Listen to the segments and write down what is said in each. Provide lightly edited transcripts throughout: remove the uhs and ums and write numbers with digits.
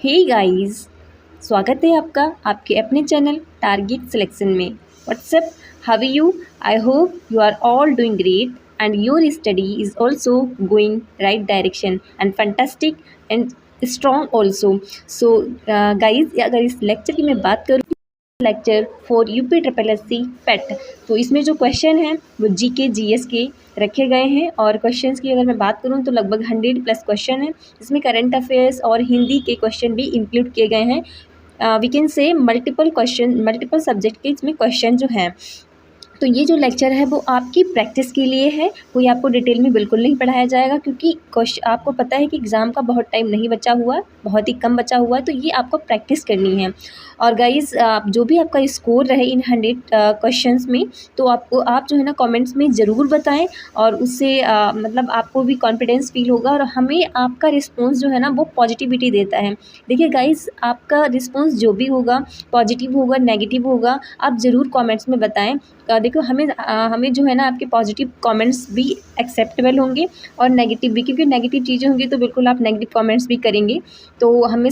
Hey guys, स्वागत है आपका आपके अपने चैनल टारगेट सिलेक्शन में। What's up, how you? I hope you are all doing great and your study is also going right direction and fantastic and strong also. So guys, अगर इस lecture की मैं बात करूँ, lecture for UP triple S C PET, तो इसमें जो question हैं वो जीके जीएस के रखे गए हैं। और क्वेश्चंस की अगर मैं बात करूं तो लगभग 100+ क्वेश्चन हैं। इसमें करंट अफेयर्स और हिंदी के क्वेश्चन भी इंक्लूड किए गए हैं। We can say multiple question, multiple subject के इसमें क्वेश्चन जो हैं। तो ये जो लेक्चर है वो आपकी प्रैक्टिस के लिए है, कोई आपको डिटेल में बिल्कुल नहीं पढ़ाया जाएगा, क्योंकि आपको पता है कि एग्ज़ाम का बहुत टाइम नहीं बचा हुआ, बहुत ही कम बचा हुआ है, तो ये आपको प्रैक्टिस करनी है। और गाइज़, जो भी आपका स्कोर रहे इन 100 क्वेश्चंस में, तो आप जो है ना कमेंट्स में ज़रूर बताएं, और उससे मतलब आपको भी कॉन्फिडेंस फील होगा, और हमें आपका रिस्पॉन्स जो है ना वो पॉजिटिविटी देता है। देखिए गाइज़, आपका रिस्पॉन्स जो भी होगा, पॉजिटिव होगा, नेगेटिव होगा, आप ज़रूर कॉमेंट्स में बताएँ। देखो, हमें जो है ना आपके पॉजिटिव कमेंट्स भी एक्सेप्टेबल होंगे और नेगेटिव भी, क्योंकि नेगेटिव चीज़ें होंगी तो बिल्कुल आप नेगेटिव कमेंट्स भी करेंगे, तो हमें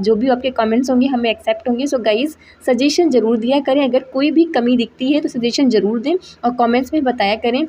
जो भी आपके कमेंट्स होंगे हमें एक्सेप्ट होंगे। सो गाइज़, सजेशन ज़रूर दिया करें, अगर कोई भी कमी दिखती है तो सजेशन ज़रूर दें और कमेंट्स में बताया करें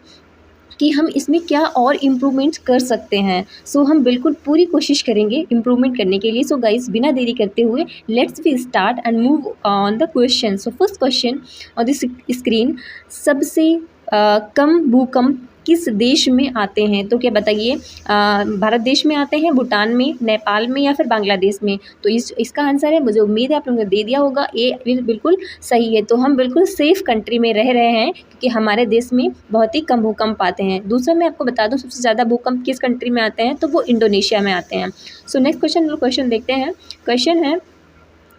कि हम इसमें क्या और इम्प्रूवमेंट कर सकते हैं। सो हम बिल्कुल पूरी कोशिश करेंगे इम्प्रूवमेंट करने के लिए। सो गाइस, बिना देरी करते हुए let's we start and move on the question. So first question on this screen, सबसे कम भूकंप किस देश में आते हैं? तो क्या बताइए, भारत देश में आते हैं, भूटान में, नेपाल में, या फिर बांग्लादेश में? तो इसका आंसर है, मुझे उम्मीद है आप लोगों ने दे दिया होगा, ये बिल्कुल सही है। तो हम बिल्कुल सेफ़ कंट्री में रह रहे हैं, क्योंकि हमारे देश में बहुत ही कम भूकंप आते हैं। दूसरा मैं आपको बता दूं, सबसे ज़्यादा भूकंप किस कंट्री में आते हैं, तो वो इंडोनेशिया में आते हैं। सो नेक्स्ट क्वेश्चन देखते हैं। क्वेश्चन है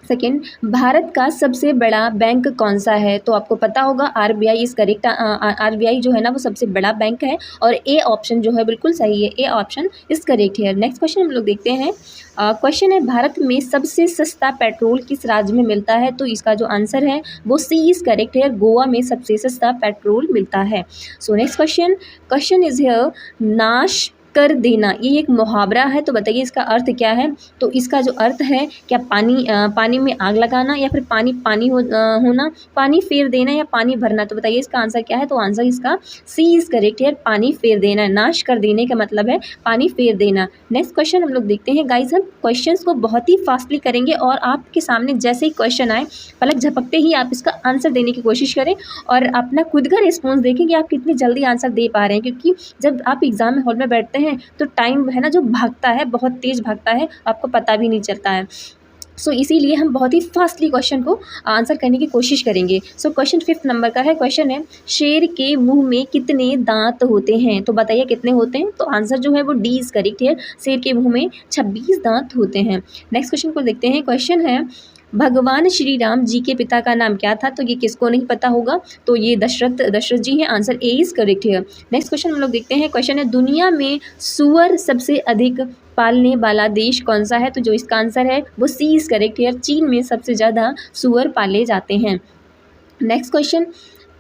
सेकेंड, भारत का सबसे बड़ा बैंक कौन सा है? तो आपको पता होगा आरबीआई इस करेक्ट। आरबीआई जो है ना वो सबसे बड़ा बैंक है, और ए ऑप्शन जो है बिल्कुल सही है, ए ऑप्शन इज करेक्ट है। नेक्स्ट क्वेश्चन हम लोग देखते हैं। क्वेश्चन है, भारत में सबसे सस्ता पेट्रोल किस राज्य में मिलता है? तो इसका जो आंसर है वो सी इज करेक्ट है, गोवा में सबसे सस्ता पेट्रोल मिलता है। सो नेक्स्ट क्वेश्चन इज हियर, नाश कर देना, ये एक मुहावरा है, तो बताइए इसका अर्थ क्या है? तो इसका जो अर्थ है, क्या पानी में आग लगाना, या फिर पानी होना, पानी फेर देना, या पानी भरना? तो बताइए इसका आंसर क्या है? तो आंसर इसका सी इज करेक्ट है, पानी फेर देना। नाश कर देने का मतलब है पानी फेर देना। नेक्स्ट क्वेश्चन हम लोग देखते हैं। गाइज, हम क्वेश्चंस को बहुत ही फास्टली करेंगे, और आपके सामने जैसे ही क्वेश्चन आए, पलक झपकते ही आप इसका आंसर देने की कोशिश करें, और अपना खुद का रिस्पॉन्स देखें कि आप कितनी जल्दी आंसर दे पा रहे हैं, क्योंकि जब आप एग्जाम हॉल में बैठते हैं तो टाइम है ना जो भागता है, बहुत तेज़ भागता है, आपको पता भी नहीं चलता है। सो इसीलिए हम बहुत ही फास्टली क्वेश्चन को आंसर करने की कोशिश करेंगे। सो क्वेश्चन 5th नंबर का है। क्वेश्चन है, शेर के मुंह में कितने दांत होते हैं? तो बताइए कितने होते हैं? तो आंसर जो है वो डी इज करेक्ट है, शेर के मुंह में 26 दांत होते हैं। नेक्स्ट क्वेश्चन को देखते हैं। क्वेश्चन है, भगवान श्री राम जी के पिता का नाम क्या था? तो ये किसको नहीं पता होगा, तो ये दशरथ जी हैं। आंसर ए इज करेक्ट है। नेक्स्ट क्वेश्चन हम लोग देखते हैं। क्वेश्चन है, दुनिया में सुअर सबसे अधिक पालने वाला देश कौन सा है? तो जो इसका आंसर है वो सी इज करेक्ट है, चीन में सबसे ज़्यादा सुअर पाले जाते हैं। नेक्स्ट क्वेश्चन,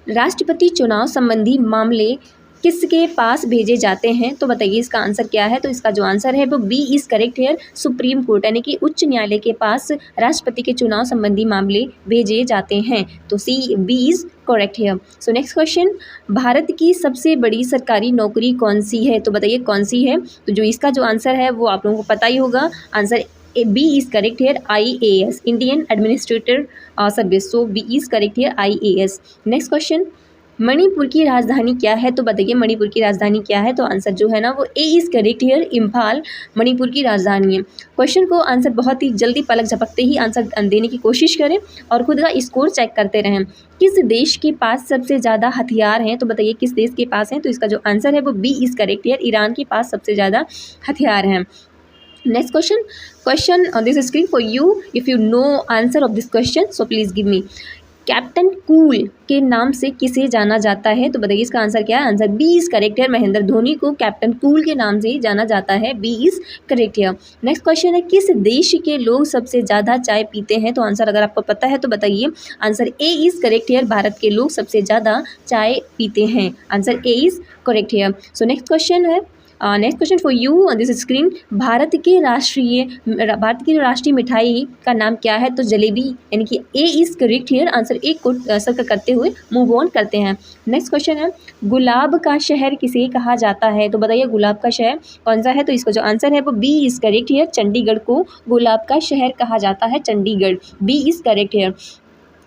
राष्ट्रपति चुनाव संबंधी मामले किसके पास भेजे जाते हैं? तो बताइए इसका आंसर क्या है? तो इसका जो आंसर है वो बी इज करेक्ट है, सुप्रीम कोर्ट यानी कि उच्च न्यायालय के पास राष्ट्रपति के चुनाव संबंधी मामले भेजे जाते हैं। तो बी इज करेक्ट है। सो नेक्स्ट क्वेश्चन, भारत की सबसे बड़ी सरकारी नौकरी कौन सी है? तो बताइए कौन सी है? तो जो इसका जो आंसर है वो आप लोगों को पता ही होगा, आंसर बी इज करेक्ट है, IAS, Indian administrator service. So B is correct है, IAS। नेक्स्ट क्वेश्चन, मणिपुर की राजधानी क्या है? तो बताइए मणिपुर की राजधानी क्या है? तो आंसर जो है ना वो A is correct here, Imphal Manipur की राजधानी है। क्वेश्चन को आंसर बहुत ही जल्दी पलक झपकते ही आंसर देने की कोशिश करें, और खुद का स्कोर चेक करते रहें। किस देश के पास सबसे ज़्यादा हथियार हैं? तो बताइए किस देश के पास हैं? तो इसका जो आंसर है वो B is correct here, Iran के पास सबसे ज़्यादा हथियार हैं। Next question on this screen for you, if you know answer of this question so please give me. Captain cool के नाम से किसे जाना जाता है? तो बताइए इसका आंसर क्या है? आंसर बी इज करेक्ट है, महेंद्र धोनी को कैप्टन कूल के नाम से जाना जाता है, बी इज करेक्ट है। नेक्स्ट क्वेश्चन है, किस देश के लोग सबसे ज़्यादा चाय पीते हैं? तो आंसर अगर आपको पता है तो बताइए, आंसर ए इज करेक्ट है, भारत के लोग सबसे ज़्यादा चाय पीते हैं, आंसर ए इज करेक्ट है। सो नेक्स्ट क्वेश्चन है, next question for you on this screen, Bharat के राष्ट्रीय मिठाई का नाम क्या है? तो जलेबी, यानी कि ए is correct here, answer A को सर्कल करते हुए मूव ऑन करते हैं। नेक्स्ट क्वेश्चन है, गुलाब का शहर किसे कहा जाता है? तो बताइए गुलाब का शहर कौन सा है? तो इसका जो आंसर है वो B is correct here, Chandigarh को गुलाब का शहर कहा जाता है, Chandigarh, B is correct here.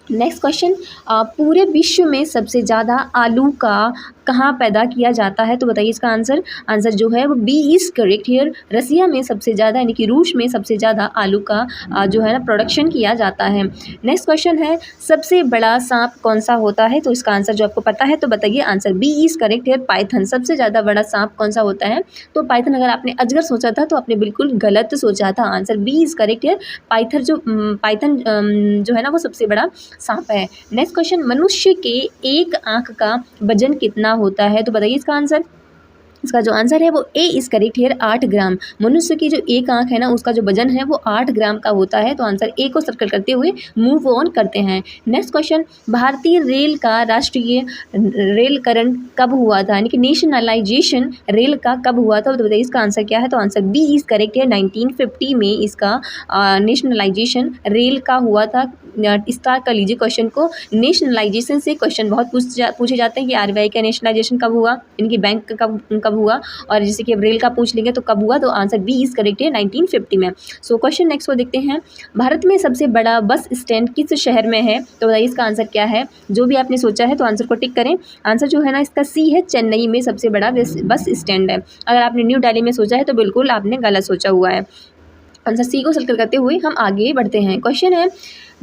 Next question, पूरे विश्व में सबसे ज़्यादा आलू का कहाँ पैदा किया जाता है? तो बताइए इसका आंसर जो है वो बी इज़ करेक्ट हियर, रसिया में सबसे ज़्यादा, यानी कि रूस में सबसे ज़्यादा आलू का जो है ना प्रोडक्शन किया जाता है। नेक्स्ट क्वेश्चन है, सबसे बड़ा सांप कौन सा होता है? तो इसका आंसर जो आपको पता है तो बताइए, answer B is correct here, Python. सबसे ज़्यादा बड़ा सांप कौन सा होता है? तो पाइथन। अगर आपने अजगर सोचा था तो आपने बिल्कुल गलत सोचा था, answer B is correct here, Python जो है ना वो सबसे बड़ा सांप है। नेक्स्ट क्वेश्चन, मनुष्य के एक आंख का वजन कितना होता है? तो बताइए इसका जो आंसर है वो ए इज़ करेक्ट हियर, 8 ग्राम। मनुष्य की जो एक आंख है ना उसका जो वजन है वो 8 ग्राम का होता है, तो आंसर ए को सर्कल करते हुए मूव ऑन करते हैं। नेक्स्ट क्वेश्चन, भारतीय रेल का राष्ट्रीय रेलकरण कब हुआ था? यानी कि नेशनलाइजेशन रेल का कब हुआ था? तो बताइए इसका आंसर क्या है? तो आंसर बी इज़ करेक्ट है, 1950 में इसका नेशनलाइजेशन रेल का हुआ था। स्टार्ट कर लीजिए क्वेश्चन को, नेशनलाइजेशन से क्वेश्चन बहुत पूछे जाते हैं कि आरबीआई का नेशनलाइजेशन कब हुआ, इनकी बैंक कब हुआ, और जैसे कि अब रेल का पूछ लेंगे तो कब हुआ, तो आंसर बी इज़ करेक्ट है, 1950 में। सो क्वेश्चन नेक्स्ट को देखते हैं, भारत में सबसे बड़ा बस स्टैंड किस शहर में है? तो बताइए इसका आंसर क्या है? जो भी आपने सोचा है तो आंसर को टिक करें। आंसर जो है ना इसका सी है, चेन्नई में सबसे बड़ा बस स्टैंड है। अगर आपने न्यू दिल्ली में सोचा है तो बिल्कुल आपने गलत सोचा हुआ है। आंसर सी को सर्कल करते हुए हम आगे बढ़ते हैं। क्वेश्चन है,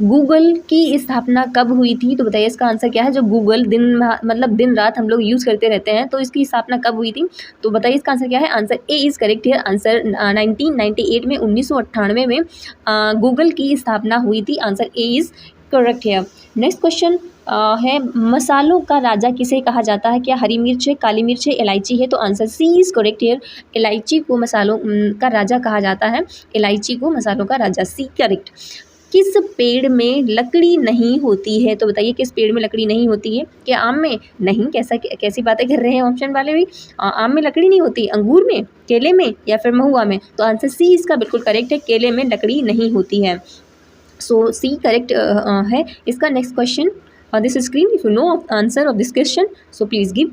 गूगल की स्थापना कब हुई थी? तो बताइए इसका आंसर क्या है? जो गूगल दिन रात हम लोग यूज़ करते रहते हैं, तो इसकी स्थापना कब हुई थी? तो बताइए इसका आंसर क्या है? आंसर ए इज़ करेक्ट है, आंसर 1998 में, 1998 में गूगल की स्थापना हुई थी, आंसर ए इज़ करेक्ट है। नेक्स्ट क्वेश्चन है, मसालों का राजा किसे कहा जाता है? क्या हरी मिर्च है, काली मिर्च है, इलायची है? तो answer C is correct here, इलायची को मसालों का राजा कहा जाता है, इलायची को मसालों का राजा, सी करेक्ट। किस पेड़ में लकड़ी नहीं होती है? तो बताइए किस पेड़ में लकड़ी नहीं होती है? क्या आम में? नहीं, कैसी बातें कर रहे हैं ऑप्शन वाले भी, आम में लकड़ी नहीं होती, अंगूर में, केले में, या फिर महुआ में? तो आंसर सी इसका बिल्कुल करेक्ट है, केले में लकड़ी नहीं होती है। सो सी करेक्ट है इसका। Next question on this screen, if you know answer of this question so please give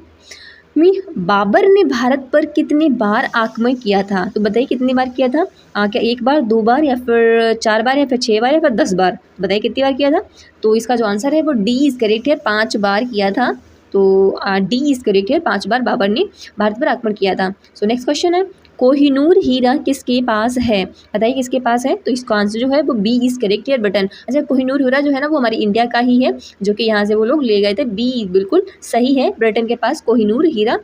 me, Babar ने भारत पर कितनी बार आक्रमण किया था? तो बताइए कितनी बार किया था? क्या 1 बार, 2 बार, या फिर 4 बार, या फिर 6 बार, या फिर 10 बार? बताइए कितनी बार किया था? तो इसका जो आंसर है वो डी इज़ करेक्ट है, 5 बार किया था। तो डी इज़ करेक्ट है, 5 बार बाबर ने भारत पर आक्रमण किया था। सो नेक्स्ट क्वेश्चन है, कोहिनूर हीरा किसके पास है? बताइए किसके पास है? तो इसका आंसर जो है वो बी इज़ करेक्ट है, बटन। अच्छा, कोहिनूर हीरा जो है ना वो हमारे इंडिया का ही है, जो कि यहाँ से वो लोग ले गए थे, बी बिल्कुल सही है, ब्रिटेन के पास कोहिनूर हीरा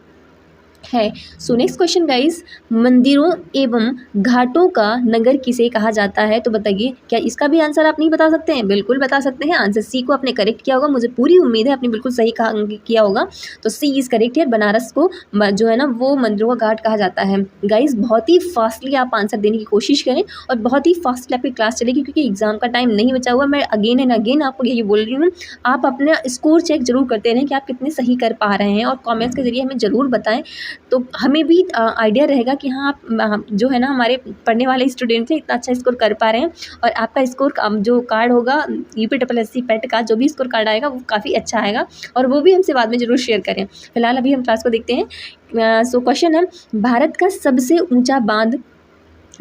है। सो नेक्स्ट क्वेश्चन गाइस, मंदिरों एवं घाटों का नगर किसे कहा जाता है? तो बताइए क्या इसका भी आंसर आप नहीं बता सकते हैं? बिल्कुल बता सकते हैं, आंसर सी को आपने करेक्ट किया होगा, मुझे पूरी उम्मीद है आपने बिल्कुल सही किया होगा। तो सी इज़ करेक्ट है, बनारस को जो है ना वो मंदिरों का घाट कहा जाता है। गाइस बहुत ही फास्टली आप आंसर देने की कोशिश करें और बहुत ही फास्टली आपकी क्लास चलेगी, क्योंकि एग्जाम का टाइम नहीं बचा हुआ। मैं अगेन एंड अगेन आपको यही बोल रही हूँ, आप अपना स्कोर चेक जरूर करते रहें कि आप कितने सही कर पा रहे हैं, और कॉमेंट्स के जरिए हमें ज़रूर बताएं, तो हमें भी आइडिया रहेगा कि हाँ आप जो है ना हमारे पढ़ने वाले स्टूडेंट हैं इतना अच्छा स्कोर कर पा रहे हैं, और आपका स्कोर जो कार्ड होगा UPSSC पेट का जो भी स्कोर कार्ड आएगा वो काफ़ी अच्छा आएगा, और वो भी हमसे बाद में ज़रूर शेयर करें। फिलहाल अभी हम क्लास को देखते हैं। सो क्वेश्चन है, भारत का सबसे ऊंचा बांध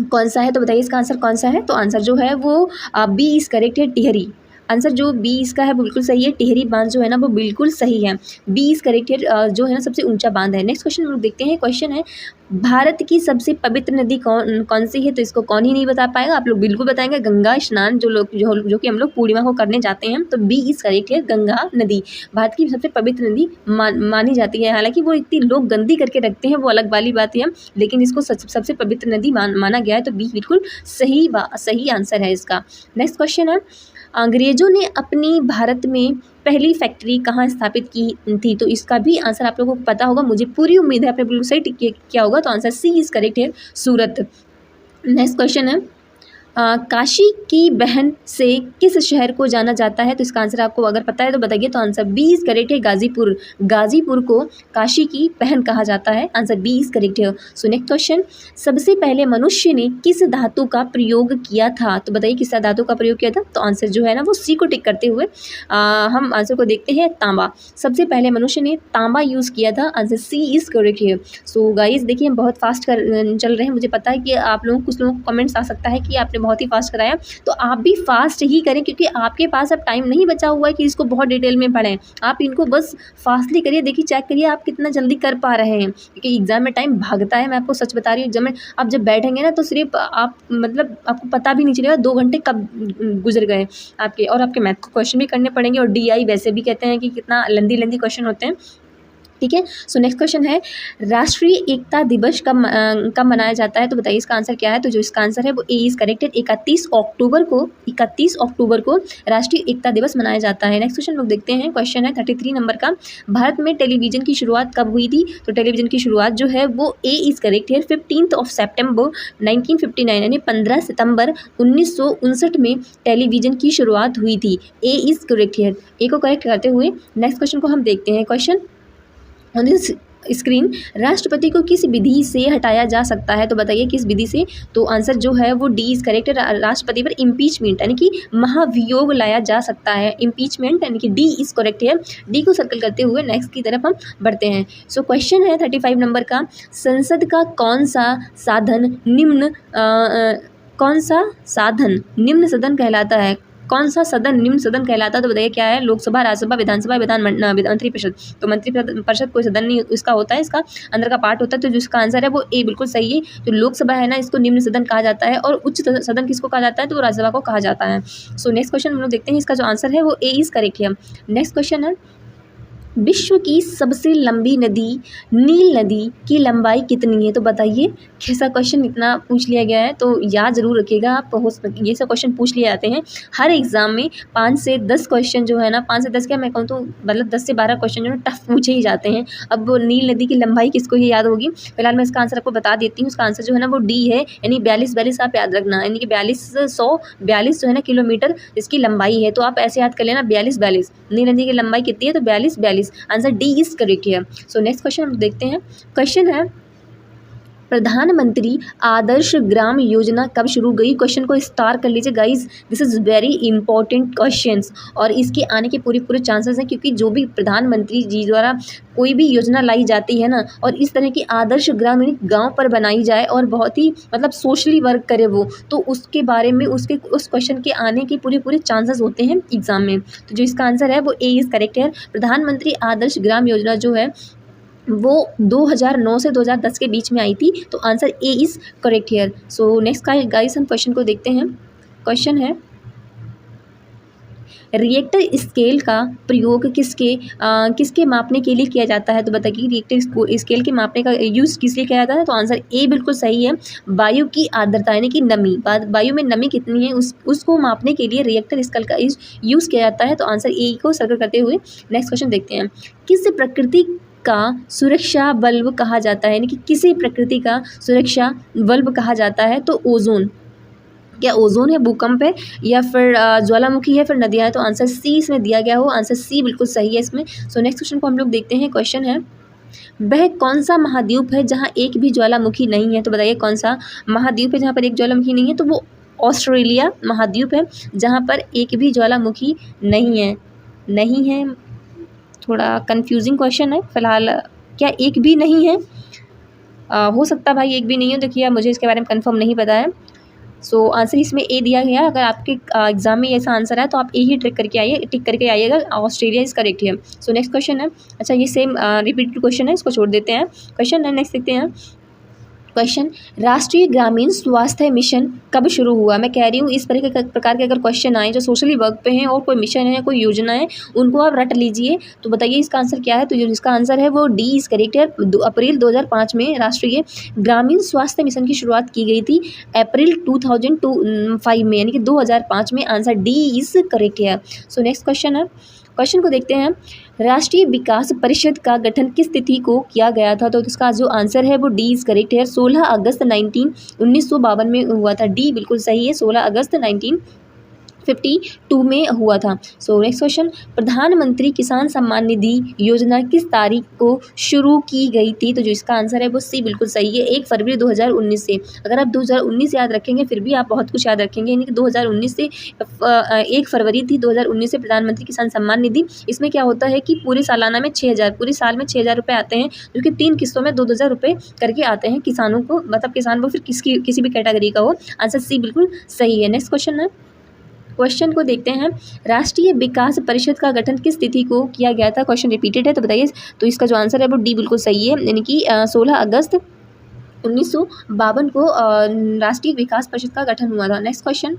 कौन सा है? तो बताइए इसका आंसर कौन सा है? तो आंसर जो है वो बी इज़ करेक्ट है, टिहरी। आंसर जो बी इसका है बिल्कुल सही है, टिहरी बांध जो है ना वो बिल्कुल सही है, बी इज़ करेक्ट है, जो है ना सबसे ऊंचा बांध है। नेक्स्ट क्वेश्चन हम लोग देखते हैं। क्वेश्चन है, भारत की सबसे पवित्र नदी कौन सी है? तो इसको कौन ही नहीं बता पाएगा, आप लोग बिल्कुल बताएंगे, गंगा स्नान जो कि हम लोग पूर्णिमा को करने जाते हैं, तो बी इज़ करेक्ट है, गंगा नदी भारत की सबसे पवित्र नदी मानी जाती है। हालांकि वो इतनी लोग गंदी करके रखते हैं वो अलग वाली बात है, लेकिन इसको सबसे पवित्र नदी माना गया है, तो बी बिल्कुल सही आंसर है इसका। नेक्स्ट क्वेश्चन है, अंग्रेज़ों ने अपनी भारत में पहली फैक्ट्री कहाँ स्थापित की थी? तो इसका भी आंसर आप लोगों को पता होगा, मुझे पूरी उम्मीद है आपने बिल्कुल सही किया होगा, तो आंसर सी इज़ करेक्ट है, सूरत। नेक्स्ट क्वेश्चन है, काशी की बहन से किस शहर को जाना जाता है? तो इसका आंसर आपको अगर पता है तो बताइए। तो आंसर बी इज़ करेक्ट है, गाज़ीपुर। गाज़ीपुर को काशी की बहन कहा जाता है। आंसर बी इज़ करेक्ट है। सो नेक्स्ट क्वेश्चन, सबसे पहले मनुष्य ने किस धातु का प्रयोग किया था? तो बताइए किस धातु का प्रयोग किया था? तो आंसर जो है ना वो सी को टिक करते हुए हम आंसर को देखते हैं, तांबा। सबसे पहले मनुष्य ने तांबा यूज़ किया था। आंसर सी इज़ करेक्ट है। सो गाइस देखिए हम बहुत फास्ट चल रहे हैं। मुझे पता है कि आप लोगों कुछ लोगों को कमेंट्स आ सकता है कि आपने बहुत ही फास्ट कराया, तो आप भी फास्ट ही करें क्योंकि आपके पास अब टाइम नहीं बचा हुआ है कि इसको बहुत डिटेल में पढ़ें। आप इनको बस फास्टली करिए, देखिए चेक करिए आप कितना जल्दी कर पा रहे हैं, क्योंकि एग्जाम में टाइम भागता है। मैं आपको सच बता रही हूँ, एग्जाम में आप जब बैठेंगे ना तो सिर्फ आप मतलब आपको पता भी नहीं चलेगा 2 घंटे कब गुजर गए आपके। और आपके मैथ को क्वेश्चन भी करने पड़ेंगे, और DI वैसे भी कहते हैं कि कितना लेंदी क्वेश्चन होते हैं। ठीक है। सो नेक्स्ट क्वेश्चन है, राष्ट्रीय एकता दिवस कब मनाया जाता है? तो बताइए इसका आंसर क्या है? तो जो इसका आंसर है वो ए इज़ करेक्टेड। 31 अक्टूबर को राष्ट्रीय एकता दिवस मनाया जाता है। नेक्स्ट क्वेश्चन लोग देखते हैं। क्वेश्चन है 33 नंबर का, भारत में टेलीविज़न की शुरुआत कब हुई थी? तो टेलीविज़न की शुरुआत जो है वो ए इज़ करेक्ट है, 15 सितंबर 1959 यानी 15 सितंबर 1959 में टेलीविज़न की शुरुआत हुई थी। ए इज़ करेक्ट है। ए को करेक्ट करते हुए नेक्स्ट क्वेश्चन को हम देखते हैं। क्वेश्चन ऑन दिस स्क्रीन, राष्ट्रपति को किस विधि से हटाया जा सकता है? तो बताइए किस विधि से? तो आंसर जो है वो डी इज करेक्ट है। राष्ट्रपति पर इम्पीचमेंट यानी कि महाभियोग लाया जा सकता है। इम्पीचमेंट यानी कि डी इज करेक्ट है। डी को सर्कल करते हुए नेक्स्ट की तरफ हम बढ़ते हैं। सो क्वेश्चन है 35 नंबर का, संसद का कौन सा साधन निम्न सदन कहलाता है? कौन सा सदन निम्न सदन कहलाता है? तो बताइए क्या है? लोकसभा, राज्यसभा, विधानसभा, मंत्रिपरिषद। तो मंत्रिपरिषद कोई सदन नहीं इसका होता है, इसका अंदर का पार्ट होता है। तो जिसका आंसर है वो ए बिल्कुल सही है। जो लोकसभा है ना इसको निम्न सदन कहा जाता है, और उच्च सदन किसको कहा जाता है? तो वो राज्यसभा को कहा जाता है। सो नेक्स्ट क्वेश्चन हम लोग देखते हैं, इसका जो आंसर है वो ए इज करेक्ट है। नेक्स्ट क्वेश्चन है, विश्व की सबसे लंबी नदी नील नदी की लंबाई कितनी है? तो बताइए कैसा क्वेश्चन इतना पूछ लिया गया है, तो याद जरूर रखिएगा आप। ये सब क्वेश्चन पूछ लिए जाते हैं हर एग्जाम में। 5 से 10 क्वेश्चन जो है ना, 5 से 10 क्या मैं कहूँ तो मतलब 10 से 12 क्वेश्चन जो है टफ पूछे ही जाते हैं। अब वो नील नदी की लंबाई किसको ही याद होगी? फिलहाल मैं इसका आंसर आपको बता देती हूँ। इसका आंसर जो है ना वो डी है, यानी 42 आप याद रखना, यानी कि 42 जो है ना किलोमीटर इसकी लंबाई है। तो आप ऐसे याद कर लेना 42 नील नदी की लंबाई कितनी है? तो 42 आंसर डी इज करेक्ट है। सो नेक्स्ट क्वेश्चन हम देखते हैं। क्वेश्चन है, प्रधानमंत्री आदर्श ग्राम योजना कब शुरू हुई? क्वेश्चन को स्टार कर लीजिए guys, this is very important questions, और इसके आने के पूरे चांसेस हैं, क्योंकि जो भी प्रधानमंत्री जी द्वारा कोई भी योजना लाई जाती है ना, और इस तरह की आदर्श ग्राम यानी गाँव पर बनाई जाए और बहुत ही मतलब सोशली वर्क करे वो, तो उसके बारे में उस क्वेश्चन के आने के पूरे चांसेस होते हैं एग्जाम में। तो जो इसका आंसर है वो ए इज़ करेक्ट है। प्रधानमंत्री आदर्श ग्राम योजना जो है वो 2009 से 2010 के बीच में आई थी। तो answer A is correct here. So next का गाइस हम क्वेश्चन को देखते हैं। क्वेश्चन है, रिएक्टर स्केल का प्रयोग किसके मापने के लिए किया जाता है? तो बताइए रिएक्टर स्केल के मापने का यूज़ किस लिए किया जाता है? तो आंसर ए बिल्कुल सही है। वायु की आर्द्रता यानी कि नमी, वायु में नमी कितनी है उसको मापने के लिए रिएक्टर स्केल का यूज़ किया जाता है। तो आंसर ए को सर्कल करते हुए नेक्स्ट क्वेश्चन देखते हैं। किस प्रकृति का सुरक्षा बल्ब कहा जाता है? यानी कि किसी प्रकृति का सुरक्षा बल्ब कहा जाता है? तो ओजोन। क्या ओजोन है, भूकंप है, या फिर ज्वालामुखी है, फिर नदियाँ है? तो आंसर सी इसमें दिया गया हो, आंसर सी बिल्कुल सही है इसमें। सो नेक्स्ट क्वेश्चन को हम लोग देखते हैं। क्वेश्चन है, वह कौन सा महाद्वीप है जहाँ एक भी ज्वालामुखी नहीं है? तो बताइए कौन सा महाद्वीप है जहाँ पर एक ज्वालामुखी नहीं है? तो वो ऑस्ट्रेलिया महाद्वीप है जहाँ पर एक भी ज्वालामुखी नहीं है। थोड़ा कंफ्यूजिंग क्वेश्चन है फिलहाल। क्या एक भी नहीं है? हो सकता भाई एक भी नहीं है, देखिए मुझे इसके बारे में कंफर्म नहीं पता है। सो आंसर इसमें ए दिया गया। अगर आपके एग्जाम में ऐसा आंसर है तो आप ए ही टिक करके आइएगा। ऑस्ट्रेलिया इज करेक्ट है। सो नेक्स्ट क्वेश्चन है, अच्छा ये सेम रिपीटेड क्वेश्चन है, इसको छोड़ देते हैं। क्वेश्चन है नेक्स्ट देखते हैं। क्वेश्चन, राष्ट्रीय ग्रामीण स्वास्थ्य मिशन कब शुरू हुआ? मैं कह रही हूँ इस प्रकार के अगर क्वेश्चन आए जो सोशली वर्क पे हैं और कोई मिशन है, कोई योजना है, उनको आप रट लीजिए। तो बताइए इसका आंसर क्या है? तो जिसका आंसर है वो डी इज करेक्ट है। अप्रैल 2005 में राष्ट्रीय ग्रामीण स्वास्थ्य मिशन की शुरुआत की गई थी, अप्रैल 2005 में, यानी कि 2005 में। आंसर डी इज करेक्ट है। सो नेक्स्ट क्वेश्चन है। क्वेश्चन को देखते हैं, राष्ट्रीय विकास परिषद का गठन किस तिथि को किया गया था? तो इसका जो आंसर है वो डी इज करेक्ट है, 16 अगस्त 1952 में हुआ था। डी बिल्कुल सही है, 16 अगस्त 1952 में हुआ था। सो नेक्स्ट क्वेश्चन, प्रधानमंत्री किसान सम्मान निधि योजना किस तारीख को शुरू की गई थी? तो जो इसका आंसर है वो सी बिल्कुल सही है, 1 फरवरी 2019 से। अगर आप 2019 याद रखेंगे फिर भी आप बहुत कुछ याद रखेंगे, यानी कि 2019 से 1 फरवरी थी 2019 से प्रधानमंत्री किसान सम्मान निधि। इसमें क्या होता है कि पूरे सालाना में 6,000, पूरे साल में 6,000 रुपये आते हैं, जो कि 3 किस्तों में 2,000 रुपये करके आते हैं किसानों को, मतलब किसान वो फिर किसी भी कैटेगरी का हो। आंसर सी बिल्कुल सही है। नेक्स्ट क्वेश्चन है, क्वेश्चन को देखते हैं, राष्ट्रीय विकास परिषद का गठन किस तिथि को किया गया था? क्वेश्चन रिपीटेड है तो बताइए। तो इसका जो आंसर है वो डी बिल्कुल सही है, यानी कि 16 अगस्त 1952 को राष्ट्रीय विकास परिषद का गठन हुआ था। नेक्स्ट क्वेश्चन,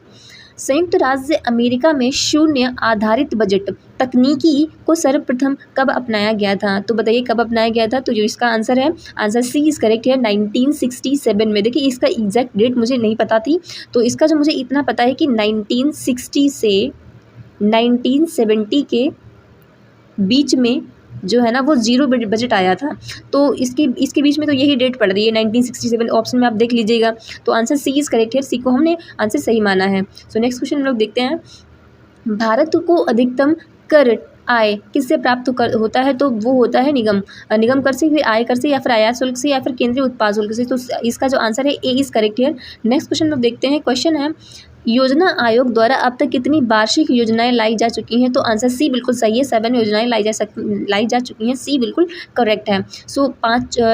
संयुक्त राज्य अमेरिका में शून्य आधारित बजट तकनीकी को सर्वप्रथम कब अपनाया गया था? तो बताइए कब अपनाया गया था? तो जो इसका आंसर है, आंसर सी इज करेक्ट है, 1967 में। देखिए इसका एग्जैक्ट डेट मुझे नहीं पता थी, तो इसका जो मुझे इतना पता है कि 1960 से 1970 के बीच में जो है ना वो जीरो बजट आया था। तो इसके बीच में तो यही डेट पड़ रही है 1967, ऑप्शन में आप देख लीजिएगा। तो आंसर सी इज करेक्ट है, सी को हमने आंसर सही माना है। सो नेक्स्ट क्वेश्चन हम लोग देखते हैं, भारत को अधिकतम कर आय किससे प्राप्त होता है? तो वो होता है निगम कर से, फिर आय कर से, या फिर आयात शुल्क से, या फिर केंद्रीय उत्पाद शुल्क से। तो इसका जो आंसर है ए इज करेक्ट है। नेक्स्ट क्वेश्चन लोग देखते हैं, क्वेश्चन है, योजना आयोग द्वारा अब तक कितनी वार्षिक योजनाएं लाई जा चुकी हैं? तो आंसर सी बिल्कुल सही है, 7 योजनाएं लाई जा चुकी हैं, सी बिल्कुल करेक्ट है। सो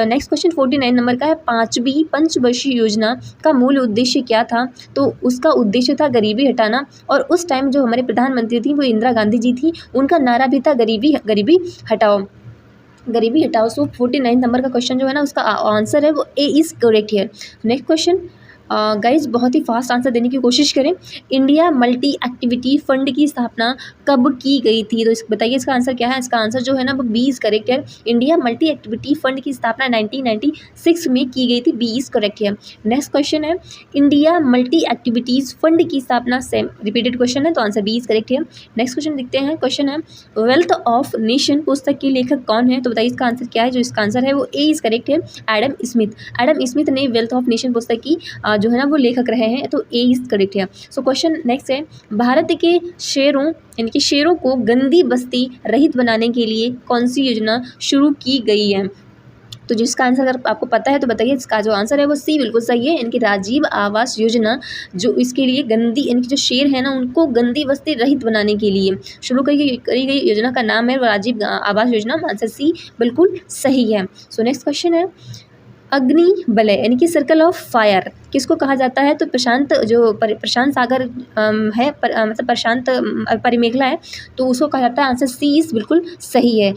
नेक्स्ट क्वेश्चन 49 नंबर का है, 5वीं पंचवर्षीय योजना का मूल उद्देश्य क्या था? तो उसका उद्देश्य था गरीबी हटाना, और उस टाइम जो हमारे प्रधानमंत्री थी वो इंदिरा गांधी जी थी, उनका नारा भी था गरीबी हटाओ, गरीबी हटाओ। सो 49 नंबर का क्वेश्चन जो है ना उसका आंसर है वो ए इज करेक्ट है। नेक्स्ट क्वेश्चन, गाइज बहुत ही फास्ट आंसर देने की कोशिश करें, इंडिया मल्टी एक्टिविटी फंड की स्थापना कब की गई थी? तो बताइए इसका आंसर क्या है? इसका आंसर जो है ना वो बी इज करेक्ट है, इंडिया मल्टी एक्टिविटी फंड की स्थापना 1996 में की गई थी, बी इज करेक्ट है। नेक्स्ट क्वेश्चन है, इंडिया मल्टी एक्टिविटीज़ फंड की स्थापना, सेम रिपीटेड क्वेश्चन है, तो आंसर बी इज करेक्ट है। नेक्स्ट क्वेश्चन देखते हैं, क्वेश्चन है, वेल्थ ऑफ नेशन पुस्तक के लेखक कौन है? तो बताइए इसका आंसर क्या है? जो इसका आंसर है वो ए इज करेक्ट है, एडम स्मिथ ने वेल्थ ऑफ नेशन पुस्तक की जो है ना वो लेखक रहे हैं, तो ए इज करेक्ट है। सो क्वेश्चन नेक्स्ट है, भारत के शेरों यानी कि शेरों को गंदी बस्ती रहित बनाने के लिए कौन सी योजना शुरू की गई है? तो जिसका आंसर अगर आपको पता है तो बताइए। इसका जो आंसर है वो सी बिल्कुल सही है, इनकी राजीव आवास योजना, जो इसके लिए गंदी यानी कि जो शेर है ना उनको गंदी बस्ती रहित बनाने के लिए शुरू करी गई योजना का नाम है वो राजीव आवास योजना। आंसर सी बिल्कुल सही है। सो नेक्स्ट क्वेश्चन है, अग्नि वलय यानी कि सर्कल ऑफ फायर किसको कहा जाता है? तो प्रशांत प्रशांत सागर है मतलब प्रशांत परिमेखला है, तो उसको कहा जाता है। आंसर सी इज बिल्कुल सही है,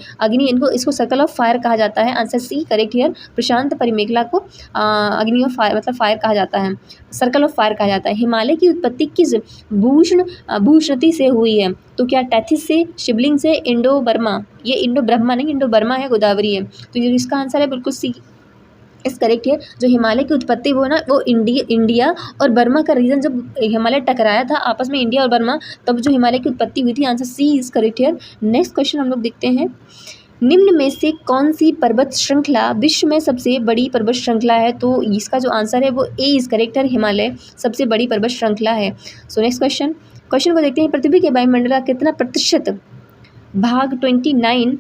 इसको सर्कल ऑफ फायर कहा जाता है। आंसर सी करेक्ट हियर, प्रशांत परिमेखला को अग्नि ऑफ फायर मतलब फायर कहा जाता है, सर्कल ऑफ फायर कहा जाता है। हिमालय की उत्पत्ति किस भूषणति से हुई है? तो क्या टेथिस से, शिवलिंग से, इंडो बर्मा? ये इंडो ब्रह्मा नहीं, इंडो बर्मा है, गोदावरी है। तो ये इसका आंसर है बिल्कुल सी इस करेक्ट है। जो हिमालय की उत्पत्ति वो ना वो इंडिया और बर्मा का रीजन, जब हिमालय टकराया था आपस में इंडिया और बर्मा, तब जो हिमालय की उत्पत्ति हुई थी। आंसर सी इज करेक्ट है। नेक्स्ट क्वेश्चन हम लोग देखते हैं, निम्न में से कौन सी पर्वत श्रृंखला विश्व में सबसे बड़ी पर्वत श्रृंखला है? तो इसका जो आंसर है वो ए इज करेक्ट है, हिमालय सबसे बड़ी पर्वत श्रृंखला है। सो नेक्स्ट क्वेश्चन को देखते हैं, पृथ्वी के वायुमंडल का कितना प्रतिशत भाग 29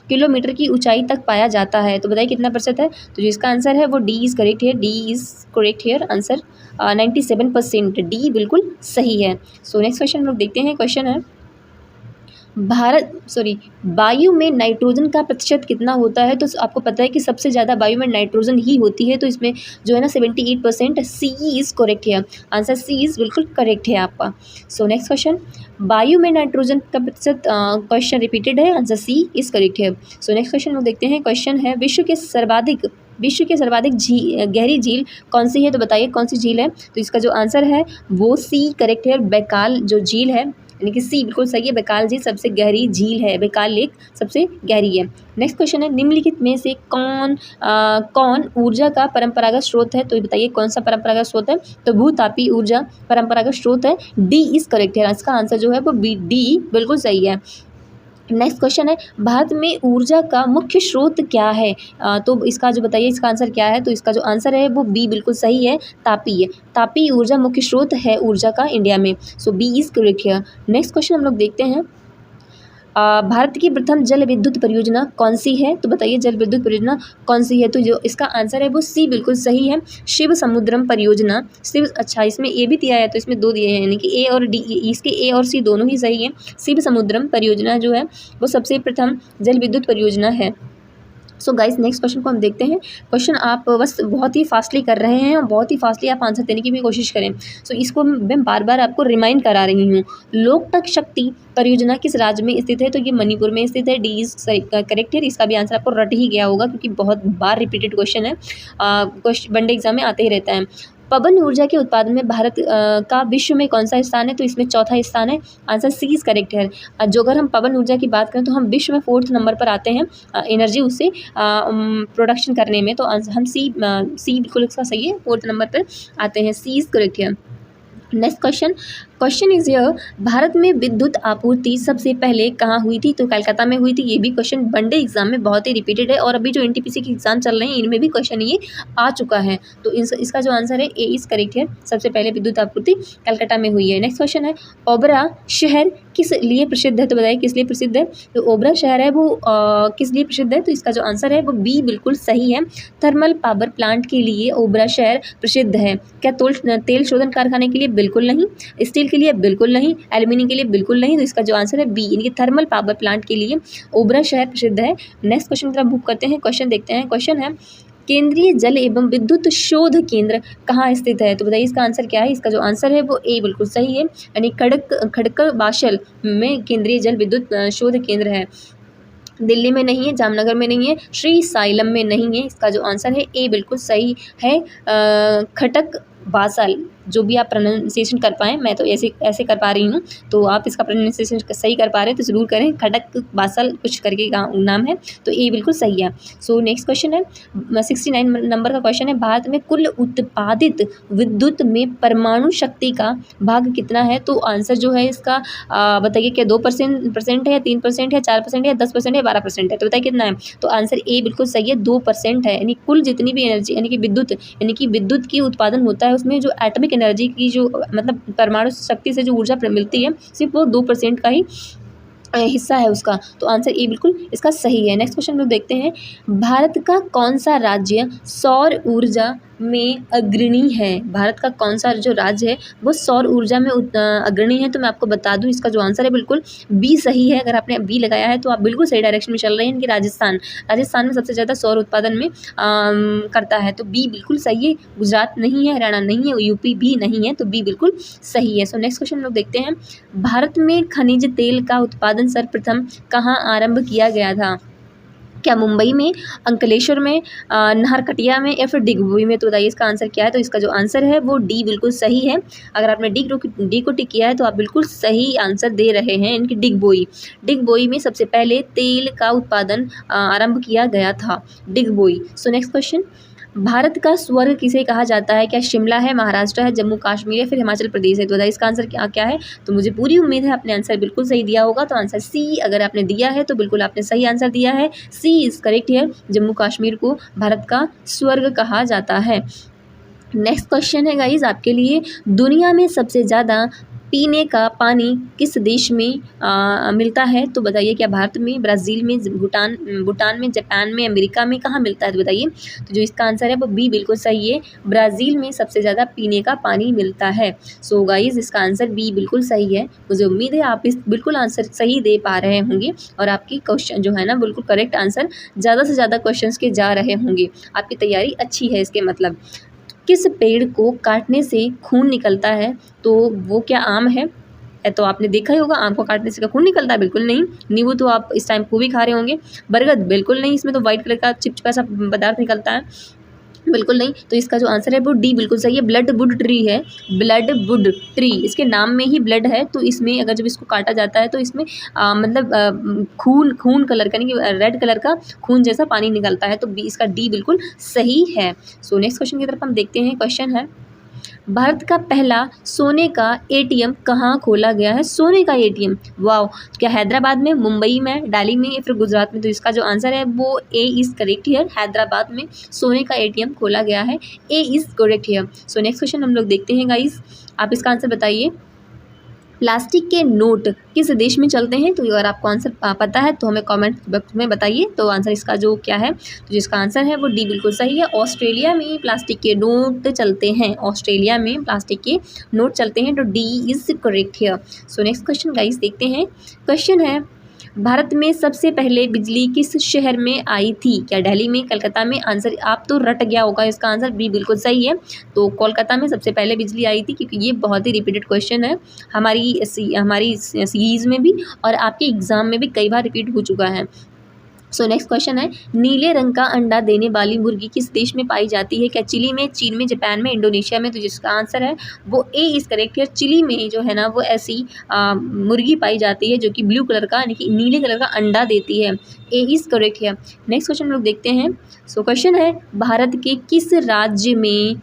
किलोमीटर की ऊंचाई तक पाया जाता है? तो बताइए कितना प्रतिशत है? तो जो इसका आंसर है वो डी इज करेक्ट है, D is correct here, answer 97%, D बिल्कुल सही है। सो नेक्स्ट क्वेश्चन हम लोग देखते हैं, क्वेश्चन है, वायु में नाइट्रोजन का प्रतिशत कितना होता है? तो आपको पता है कि सबसे ज़्यादा वायु में नाइट्रोजन ही होती है, तो इसमें जो है ना 78%, सी इज़ करेक्ट है, आंसर सी इज़ बिल्कुल करेक्ट है आपका। सो नेक्स्ट क्वेश्चन, वायु में नाइट्रोजन का प्रतिशत, क्वेश्चन रिपीटेड है, आंसर सी इज़ करेक्ट है। सो नेक्स्ट क्वेश्चन हम देखते हैं, क्वेश्चन है, विश्व के सर्वाधिक गहरी झील कौन सी है? तो बताइए कौन सी झील है? तो इसका जो आंसर है वो सी करेक्ट है, बैकाल जो झील है, यानी कि सी बिल्कुल सही है, बैकाल झील सबसे गहरी झील है, बैकाल लेक सबसे गहरी है। नेक्स्ट क्वेश्चन है, निम्नलिखित में से कौन ऊर्जा का परंपरागत स्रोत है? तो बताइए कौन सा परंपरागत स्रोत है? तो भूतापी ऊर्जा परंपरागत स्रोत है, डी इज करेक्ट है। इसका आंसर जो है वो डी बिल्कुल सही है। नेक्स्ट क्वेश्चन है, भारत में ऊर्जा का मुख्य स्रोत क्या है? तो इसका जो बताइए इसका आंसर क्या है? तो इसका जो आंसर है वो बी बिल्कुल सही है, तापीय। तापीय ऊर्जा मुख्य स्रोत है ऊर्जा का इंडिया में। So B is correct here. Next question हम लोग देखते हैं, भारत की प्रथम जल विद्युत परियोजना कौन सी है? तो बताइए जल विद्युत परियोजना कौन सी है? तो जो इसका आंसर है वो सी बिल्कुल सही है, शिव समुद्रम परियोजना। शिव, अच्छा इसमें ए भी दिया है तो इसमें दो दिए हैं, यानी कि ए और डी, इसके ए और सी दोनों ही सही है। शिव समुद्रम परियोजना जो है वो सबसे प्रथम जल विद्युत परियोजना है। सो गाइस नेक्स्ट क्वेश्चन को हम देखते हैं। क्वेश्चन आप बस बहुत ही फास्टली कर रहे हैं और बहुत ही फास्टली आप आंसर देने की भी कोशिश करें। सो इसको मैं बार बार आपको रिमाइंड करा रही हूँ। लोकटक शक्ति परियोजना किस राज्य में स्थित है? तो ये मणिपुर में स्थित है। डी इज करेक्ट है। इसका भी आंसर आपको रट ही गया होगा क्योंकि बहुत बार रिपीटेड क्वेश्चन है, क्वेश्चन वनडे एग्जाम में आते ही रहता है। पवन ऊर्जा के उत्पादन में भारत का विश्व में कौन सा स्थान है? तो इसमें चौथा स्थान है। आंसर सी इज करेक्ट है। जो अगर हम पवन ऊर्जा की बात करें तो हम विश्व में 4th नंबर पर आते हैं एनर्जी उससे प्रोडक्शन करने में। तो हम सी बिल्कुल इसका सही है, 4th नंबर पर आते हैं। सी इज करेक्ट है। Next question is here, Bharat में विद्युत आपूर्ति सबसे पहले कहाँ हुई थी? तो कलकत्ता में हुई थी। ये भी क्वेश्चन वनडे एग्जाम में बहुत ही रिपीटेड है और अभी जो एनटीपीसी के एग्जाम चल रहे हैं इनमें भी क्वेश्चन ये आ चुका है। तो इसका जो आंसर है ए इज करेक्ट है। सबसे पहले विद्युत आपूर्ति कलकत्ता में हुई है। नेक्स्ट क्वेश्चन है, ओबरा शहर किस लिए प्रसिद्ध है? तो बताइए किस लिए प्रसिद्ध है? तो ओबरा शहर है वो किस लिए प्रसिद्ध है? तो इसका जो आंसर है वो बी बिल्कुल सही है। थर्मल पावर प्लांट के लिए ओबरा शहर प्रसिद्ध है। क्या तेल शोधन कारखाने के लिए? बिल्कुल नहीं। स्टील के लिए? बिल्कुल नहीं। एल्यूमिनियम के लिए? बिल्कुल नहीं। तो इसका जो आंसर है बी, यानी कि थर्मल पावर प्लांट के लिए ओबरा शहर प्रसिद्ध है। नेक्स्ट क्वेश्चन की तरफ मूव करते हैं। क्वेश्चन देखते हैं। क्वेश्चन है, केंद्रीय जल एवं विद्युत शोध केंद्र कहाँ स्थित है? तो बताइए इसका आंसर क्या है? इसका जो आंसर है वो ए बिल्कुल सही है, यानी खड़गवासल में केंद्रीय जल विद्युत शोध केंद्र है। दिल्ली में नहीं है, जामनगर में नहीं है, श्री साइलम में नहीं है। इसका जो आंसर है ए बिल्कुल सही है, खटक वासल। जो भी आप प्रोनाउंसिएशन कर पाएँ, मैं तो ऐसे कर पा रही हूँ, तो आप इसका प्रोनाउंसिएशन सही कर पा रहे हैं तो ज़रूर करें। खटक वासल कुछ करके नाम है, तो ए बिल्कुल सही है। सो नेक्स्ट क्वेश्चन है, 69 नंबर का क्वेश्चन है, भारत में कुल उत्पादित विद्युत में परमाणु शक्ति का भाग कितना है? तो आंसर जो है इसका बताइए, क्या 2% है, 3% है, 4% है, 10% है, 12% है? तो बताइए कितना है? तो आंसर ए बिल्कुल सही है, 2% है। यानी कुल जितनी भी एनर्जी, यानी कि विद्युत की उत्पादन होता है उसमें जो एटॉमिक एनर्जी की जो मतलब परमाणु शक्ति से जो ऊर्जा मिलती है सिर्फ वो 2% का ही हिस्सा है उसका। तो आंसर ए बिल्कुल इसका सही है। नेक्स्ट क्वेश्चन लोग देखते हैं, भारत का कौन सा राज्य सौर ऊर्जा में अग्रणी है? भारत का कौन सा जो राज्य है वो सौर ऊर्जा में अग्रणी है? तो मैं आपको बता दूं इसका जो आंसर है बिल्कुल बी सही है। अगर आपने बी लगाया है तो आप बिल्कुल सही डायरेक्शन में चल रहे हैं। इनकी राजस्थान में सबसे ज़्यादा सौर उत्पादन में करता है, तो बी बिल्कुल सही है। गुजरात नहीं है, हरियाणा नहीं है, यूपी भी नहीं है, तो बी बिल्कुल सही है। सो नेक्स्ट क्वेश्चन लोग देखते हैं, भारत में खनिज तेल का उत्पादन सर्वप्रथम कहाँ आरंभ किया गया था? क्या मुंबई में, अंकलेश्वर में, नाहरकटिया में या फिर डिगबोई में? तो बताइए इसका आंसर क्या है? तो इसका जो आंसर है वो डी बिल्कुल सही है। अगर आपने डी को टिक किया है तो आप बिल्कुल सही आंसर दे रहे हैं। इनकी डिगबोई में सबसे पहले तेल का उत्पादन आरंभ किया गया था, डिगबोई। सो नेक्स्ट क्वेश्चन, भारत का स्वर्ग किसे कहा जाता है? क्या शिमला है, महाराष्ट्र है, जम्मू कश्मीर है, फिर हिमाचल प्रदेश है? तो बताइए इसका आंसर क्या है? तो मुझे पूरी उम्मीद है आपने आंसर बिल्कुल सही दिया होगा। तो आंसर सी अगर आपने दिया है तो बिल्कुल आपने सही आंसर दिया है। सी इज करेक्ट है, जम्मू कश्मीर को भारत का स्वर्ग कहा जाता है। नेक्स्ट क्वेश्चन है गाइज आपके लिए, दुनिया में सबसे ज़्यादा पीने का पानी किस देश में मिलता है? तो बताइए, क्या भारत में, ब्राज़ील में, भूटान में, जापान में, अमेरिका में, कहाँ मिलता है? तो बताइए। तो जो इसका आंसर है वो बी बिल्कुल सही है, ब्राज़ील में सबसे ज़्यादा पीने का पानी मिलता है। सो गाइज इसका आंसर बी बिल्कुल सही है। मुझे उम्मीद है आप इस बिल्कुल आंसर सही दे पा रहे होंगे और आपकी क्वेश्चन जो है ना बिल्कुल करेक्ट आंसर ज़्यादा से ज़्यादा क्वेश्चन के जा रहे होंगे। आपकी तैयारी अच्छी है इसके मतलब। किस पेड़ को काटने से खून निकलता है? तो वो क्या आम है? तो आपने देखा ही होगा, आम को काटने से खून निकलता है? बिल्कुल नहीं। नींबू तो आप इस टाइम को भी खा रहे होंगे। बरगद? बिल्कुल नहीं, इसमें तो वाइट कलर का चिपचिपा सा पदार्थ निकलता है, बिल्कुल नहीं। तो इसका जो आंसर है वो डी बिल्कुल सही है, ब्लड वुड ट्री है, ब्लड वुड ट्री। इसके नाम में ही ब्लड है, तो इसमें अगर जब इसको काटा जाता है तो इसमें मतलब खून कलर का, यानी कि रेड कलर का खून जैसा पानी निकलता है। तो बी इसका डी बिल्कुल सही है। सो नेक्स्ट क्वेश्चन की तरफ हम देखते हैं। क्वेश्चन है, भारत का पहला सोने का एटीएम कहाँ खोला गया है? सोने का एटीएम, वाह! क्या हैदराबाद में, मुंबई में, दिल्ली में या फिर गुजरात में? तो इसका जो आंसर है वो ए इज़ करेक्ट हियर। हैदराबाद में सोने का एटीएम खोला गया है। A is correct here. So next question हम लोग देखते हैं गाइस, आप इसका आंसर बताइए। प्लास्टिक के नोट किस देश में चलते हैं? तो अगर आपको आंसर पता है तो हमें कमेंट बॉक्स में बताइए। तो आंसर इसका जो क्या है, तो जिसका आंसर है वो डी बिल्कुल सही है। ऑस्ट्रेलिया में प्लास्टिक के नोट चलते हैं। ऑस्ट्रेलिया में प्लास्टिक के नोट चलते हैं, तो D is correct here. So next question guys देखते हैं। क्वेश्चन है, भारत में सबसे पहले बिजली किस शहर में आई थी? क्या दिल्ली में, कलकत्ता में? आंसर आप तो रट गया होगा, इसका आंसर बी बिल्कुल सही है। तो कोलकाता में सबसे पहले बिजली आई थी, क्योंकि ये बहुत ही रिपीटेड क्वेश्चन है हमारी सीरीज़ में भी और आपके एग्ज़ाम में भी कई बार रिपीट हो चुका है। सो नेक्स्ट क्वेश्चन है, नीले रंग का अंडा देने वाली मुर्गी किस देश में पाई जाती है? क्या चिली में, चीन में, जापान में, इंडोनेशिया में? तो जिसका आंसर है वो ए इज़ करेक्ट है। चिली में जो है ना वो ऐसी मुर्गी पाई जाती है जो कि ब्लू कलर का यानी कि नीले कलर का अंडा देती है। ए इज़ करेक्ट है। नेक्स्ट क्वेश्चन हम लोग देखते हैं। सो क्वेश्चन है, भारत के किस राज्य में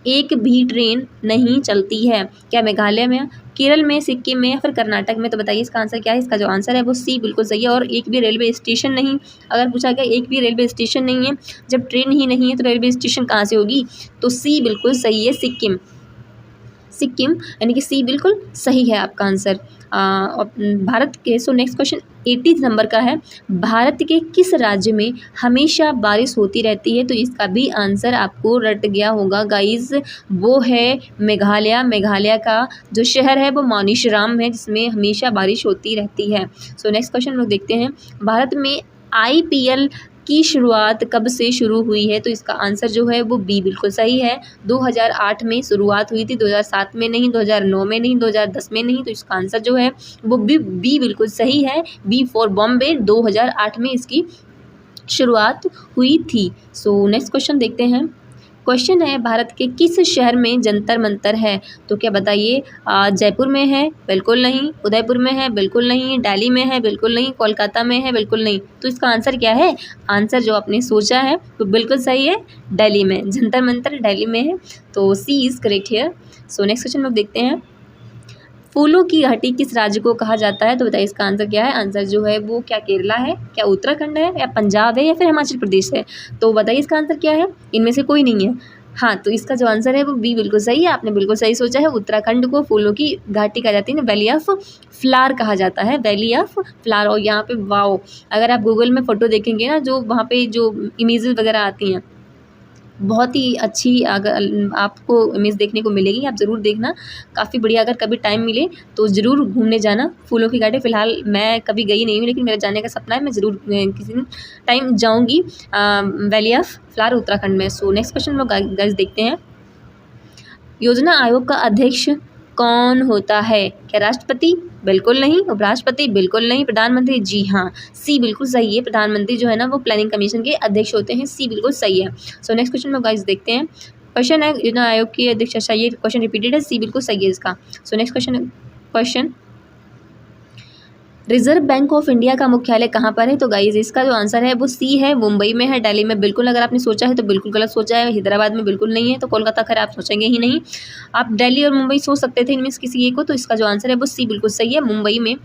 एक भी ट्रेन नहीं चलती है? क्या मेघालय में, केरल में, सिक्किम में या फिर कर्नाटक में? तो बताइए इसका आंसर क्या है। इसका जो आंसर है वो सी बिल्कुल सही है। और एक भी रेलवे स्टेशन नहीं, अगर पूछा गया एक भी रेलवे स्टेशन नहीं है, जब ट्रेन ही नहीं है तो रेलवे स्टेशन कहाँ से होगी? तो सी बिल्कुल सही है, सिक्किम। सिक्किम यानी कि सी बिल्कुल सही है आपका आंसर। भारत के सो नेक्स्ट क्वेश्चन 80 नंबर का है, भारत के किस राज्य में हमेशा बारिश होती रहती है? तो इसका भी आंसर आपको रट गया होगा गाइज, वो है मेघालय। मेघालय का जो शहर है वो मौनीशराम है, जिसमें हमेशा बारिश होती रहती है। सो नेक्स्ट क्वेश्चन हम लोग देखते हैं, भारत में IPL की शुरुआत कब से शुरू हुई है? तो इसका आंसर जो है वो बी बिल्कुल सही है। 2008 में शुरुआत हुई थी, 2007 में नहीं, 2009 में नहीं, 2010 में नहीं। तो इसका आंसर जो है वो बी बिल्कुल सही है। बी फॉर बॉम्बे, 2008 में इसकी शुरुआत हुई थी। सो नेक्स्ट क्वेश्चन देखते हैं। क्वेश्चन है, भारत के किस शहर में जंतर मंतर है? तो क्या बताइए, जयपुर में है? बिल्कुल नहीं। उदयपुर में है? बिल्कुल नहीं। दिल्ली में है? बिल्कुल नहीं। कोलकाता में है? बिल्कुल नहीं। तो इसका आंसर क्या है? आंसर जो आपने सोचा है वो बिल्कुल सही है, दिल्ली में। जंतर मंतर दिल्ली में है, तो C is correct here. So next question लोग देखते हैं, फूलों की घाटी किस राज्य को कहा जाता है? तो बताइए इसका आंसर क्या है। आंसर जो है वो क्या केरला है, क्या उत्तराखंड है, या पंजाब है, या फिर हिमाचल प्रदेश है? तो बताइए इसका आंसर क्या है, इनमें से कोई नहीं है। हाँ, तो इसका जो आंसर है वो बी बिल्कुल सही है। आपने बिल्कुल सही सोचा है। उत्तराखंड को फूलों की घाटी कहा जाती है ना, वैली ऑफ फ्लावर कहा जाता है, वैली ऑफ फ्लावर। और यहाँ पे वाओ, अगर आप गूगल में फ़ोटो देखेंगे ना, जो वहाँ पे जो इमेजेस वगैरह आती हैं, बहुत ही अच्छी अगर आपको इमेज देखने को मिलेगी, आप ज़रूर देखना, काफ़ी बढ़िया। अगर कभी टाइम मिले तो ज़रूर घूमने जाना फूलों की घाटी। फ़िलहाल मैं कभी गई नहीं हूँ, लेकिन मेरा जाने का सपना है, मैं ज़रूर किसी दिन टाइम जाऊँगी वैली ऑफ फ्लावर उत्तराखंड में। सो नेक्स्ट क्वेश्चन लोग गाइस देखते हैं, योजना आयोग का अध्यक्ष कौन होता है? क्या राष्ट्रपति? बिल्कुल नहीं। उपराष्ट्रपति? बिल्कुल नहीं। प्रधानमंत्री? जी हाँ, सी बिल्कुल सही है। प्रधानमंत्री जो है ना वो प्लानिंग कमीशन के अध्यक्ष होते हैं, सी बिल्कुल सही है। सो नेक्स्ट क्वेश्चन में गाइस देखते हैं। क्वेश्चन है, योजना आयोग के अध्यक्ष, अच्छा ये क्वेश्चन रिपीटेड है, सी बिल्कुल सही है इसका। सो next question, reserve bank of India का मुख्यालय कहाँ पर है? तो गाइज इसका जो आंसर है वो सी है, मुंबई में है। दिल्ली में बिल्कुल अगर आपने सोचा है तो बिल्कुल गलत सोचा है। हैदराबाद में बिल्कुल नहीं है, तो कोलकाता खैर आप सोचेंगे ही नहीं। आप दिल्ली और मुंबई सोच सकते थे इनमें से किसी एक को। तो इसका जो आंसर है वो सी बिल्कुल सही है। मुंबई में